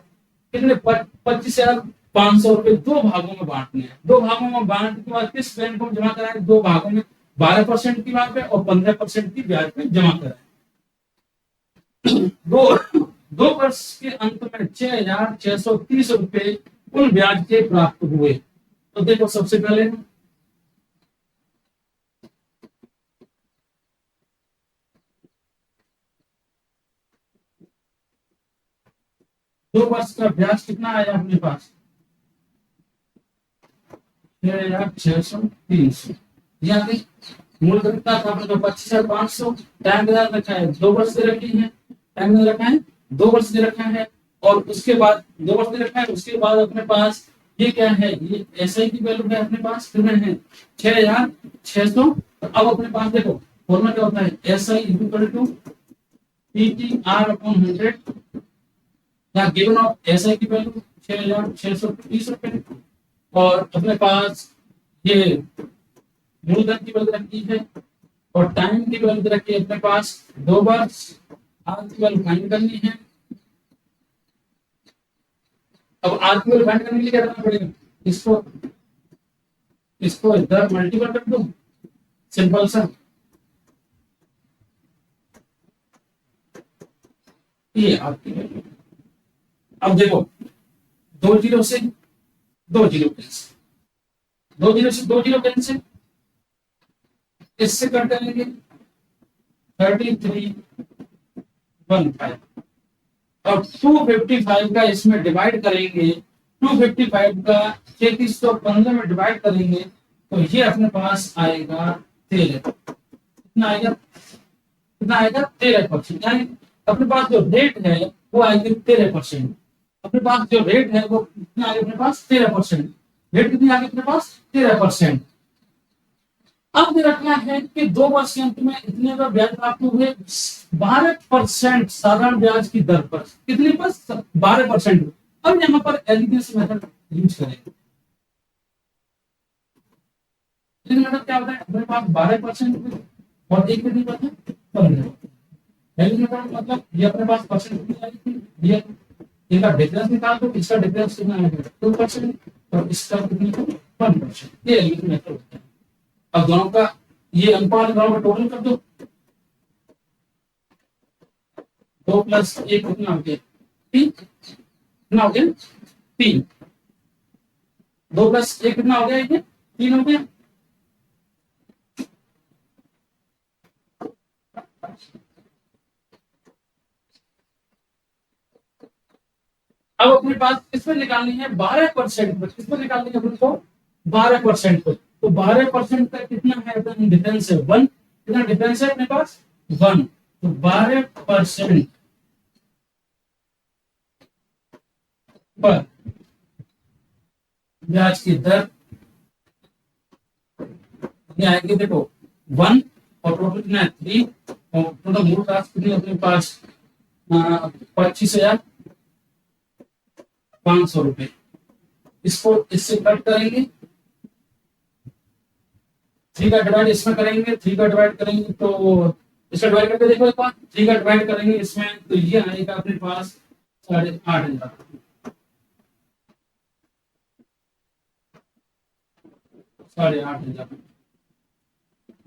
कितने 25,500 रुपए 2 भागों में बांटने हैं। 2 भागों में बांटने के बाद किस बैंक को जमा कराए, 2 भागों में 12% की ब्याज पे और 15% की ब्याज पे जमा कराए। दो वर्ष के अंत में 6,630 रुपए कुल ब्याज के प्राप्त हुए। तो देखो सबसे पहले 2 वर्ष का ब्याज कितना आया अपने पास 6,630, यहाँ पे मूल कितना था अपने 25,500, टाइम कितना रखा है 2 वर्ष दे रखी है, टाइम कितना रखा है 2 वर्ष दे रखा है, और उसके बाद 2 वर्ष दे रखा है, उसके बाद अपने पास ये क्या है, ये एसआई की वैल्यू है अपने पास कितने हैं 6,600। अब अपने पास देखो फॉर्मूला क्या होता है SI equal to PTR upon 100, यहाँ गिवन ऑफ एसआई की वैल्यू 6,630 रुपए, और अपने पास ये मूलधन की वैल्यू रखी है और टाइम की वैल्यू रखी है अपने पास 2 वर्ष, आर की वैल्यू फाइंड करनी है। अब आर की वैल्यू फाइंड करने के लिए क्या करना पड़ेगा, इसको इधर मल्टीपल कर दो, सिंपल सा, ये आपकी वैल्यू। अब देखो 2 जीरो से 2 जीरो कैंसिल, 2 जीरो से 2 जीरो कैंसिल, इससे कट करेंगे 3315, और 255 का इसमें डिवाइड करेंगे, 255 का 3315 में डिवाइड करेंगे तो ये अपने पास आएगा 13, कितना आएगा, कितना आएगा 13%, यानी अपने पास जो रेट है वो आएगी 13%। अपने पास जो रेट है वो कितना आएगा अपने पास 13%, रेट कितनी आएगी अपने पास 13%। अब रखना है कि 2 वर्ष के अंत में इतने का ब्याज प्राप्त हुए 12% साधारण ब्याज की दर पर, कितने पर 12%। अब यहाँ पर एलिगेंस मेथड यूज करेंगे। मेथड क्या होता है, अपने पास 12% और एक कितनी बात है 15। मतलब ये अपने पास परसेंट कितनी आई थी, ये इनका डिफरेंस निकाल दो, इसका डिफरेंस कितना आएगा 2% और इसका कितनी 1%। ये एलिगेंस मेथड होता है। अब दोनों का ये अनुपात बराबर टोटल कर दो, 2 प्लस 1 कितना हो गया 3, कितना हो गया 3, 2 प्लस 1 कितना हो गया ये 3 हो गया। अब अपने पास किसमें निकालनी है 12% पर, किसमें निकालनी है अपने को 12% पर, तो 12% का कितना है डिफरेंस है 1, कितना डिफरेंस है अपने पास 1, तो 12% पर ब्याज की दर ये आएगी देखो 1 और टोटल कितना है 3 और टोटल मूल राशि कितनी अपने पास 25,500 रुपए। इसको इससे कट करेंगे, 3 का डिवाइड इसमें करेंगे, 3 का डिवाइड करेंगे तो इसका डिवाइड करके देखो एक बार, 3 का डिवाइड करेंगे इसमें तो ये आएगा अपने पास 8,500, 8,500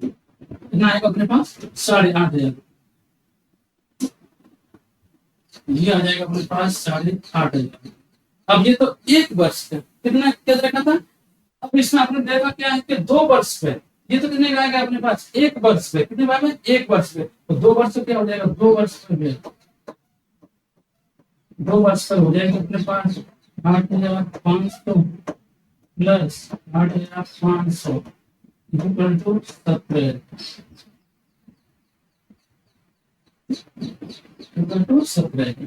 कितना आएगा अपने पास 8,500, ये आ जाएगा अपने पास 8,500। अब ये तो एक वर्ष का कितना क्या देखा था, अब इसमें आपने देखा क्या है कि 2 वर्ष पे, ये तो कितने का आएगा अपने पास 1 वर्ष पे, कितने बार में 1 वर्ष पे, तो 2 वर्ष पे क्या हो जाएगा 2 वर्ष पे 2 वर्ष पर हो जाएगा अपने पास 8,500 plus 8,500 equal to 17 equal to 17।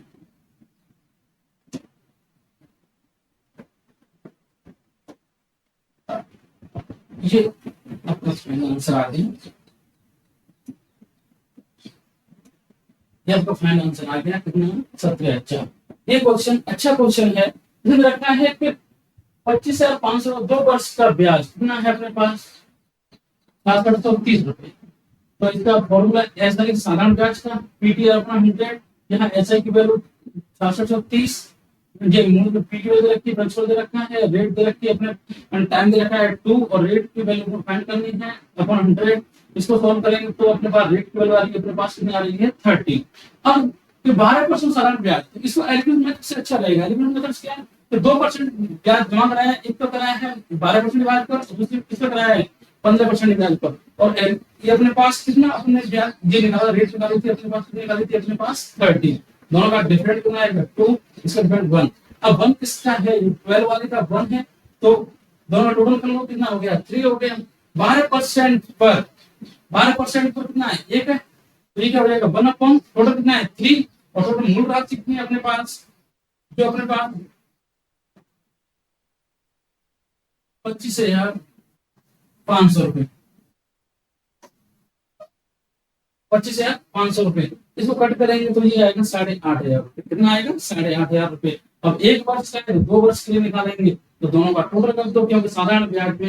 ये आपका फाइनल आंसर आ गया, ये आपका फाइनल आंसर आ गया कितना 17। अच्छा ये क्वेश्चन अच्छा क्वेश्चन है, इसमें रखा है कि 25,500 2 वर्ष का ब्याज कितना है अपने पास 730 रुपए। तो इसका फॉर्मूला ऐसा है कि साधारण ब्याज का पीटीआर अपना 100, यहाँ एसआई की वैल्यू 730, ये मूल पीटीआर दे रखी है, प्रिंसिपल दे रखा है, रेट दे रखी है अपने, टाइम दे रखा है 2 और रेट की वैल्यू को फाइंड करनी है अपॉन 100। इसको सॉल्व करेंगे तो अपने पास रेट की वैल्यू आ रही है अपने पास कितनी आ रही है 30। अब 12% साधारण ब्याज, तो इसको एलिमेंट मेथड से अच्छा रहेगा। एलिमेंट मेथड क्या है तो 2% ब्याज जमा कराया है, एक तो कराया है 12% ब्याज पर, दूसरी किसको कराया है 15% ब्याज पर, और ये अपने पास कितना अपने ब्याज ये निकाला रेट निकाली थी अपने पास कितनी निकाली थी अपने पास 30, दोनों का डिफरेंट कितना आएगा 2, इसका डिफरेंट 1। अब 1 किसका है 12 वाले का 1 है, तो दोनों टोटल कर लो कितना हो गया 3 हो गया। 12% पर 12% पर कितना है 1 है, तो ये क्या हो जाएगा 1 अपॉन टोटल कितना है 3, और टोटल मूल राशि कितनी है अपने पास जो अपने पास 25,500 रुपए, 25,500 रुपए। इसको कट करेंगे तो ये आएगा 8,500 रुपए, कितना आएगा 8,500 रुपए। अब 1 वर्ष का है 2 वर्ष के लिए निकालेंगे तो दोनों का टोटल कर दो, क्योंकि साधारण ब्याज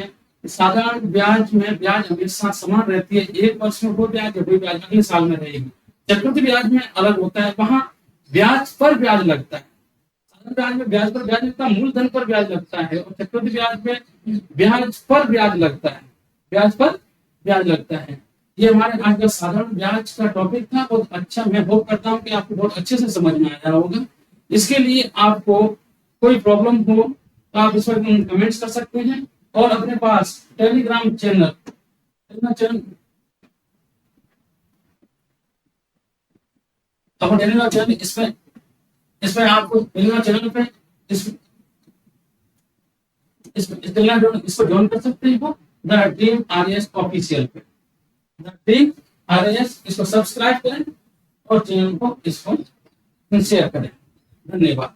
में ब्याज हमेशा समान रहती है, 1 वर्ष में वो ब्याज वही ब्याज अगले साल में रहेगी। चक्रवृद्धि ब्याज में अलग होता है, वहां ब्याज पर ब्याज लगता है, साधारण ब्याज में ब्याज पर ब्याज लगता है, मूलधन पर ब्याज लगता है, और चक्रवृद्धि ब्याज में ब्याज पर ब्याज लगता है, ब्याज पर ब्याज लगता है। ये हमारे आज का साधारण ब्याज का टॉपिक था, बहुत अच्छा। मैं होप करता हूँ कि आपको बहुत अच्छे से समझ में आया होगा। इसके लिए आपको कोई प्रॉब्लम हो तो आप इस पर कमेंट्स कर सकते हैं, और अपने पास टेलीग्राम चैनल इसमें आपको टेलीग्राम चैनल पे इसको ज्वाइन कर सकते हैं द ड्रीम आरएस ऑफिशियल पे, द ड्रीम आरएस, इसको सब्सक्राइब करें और चैनल को इसको शेयर करें। धन्यवाद।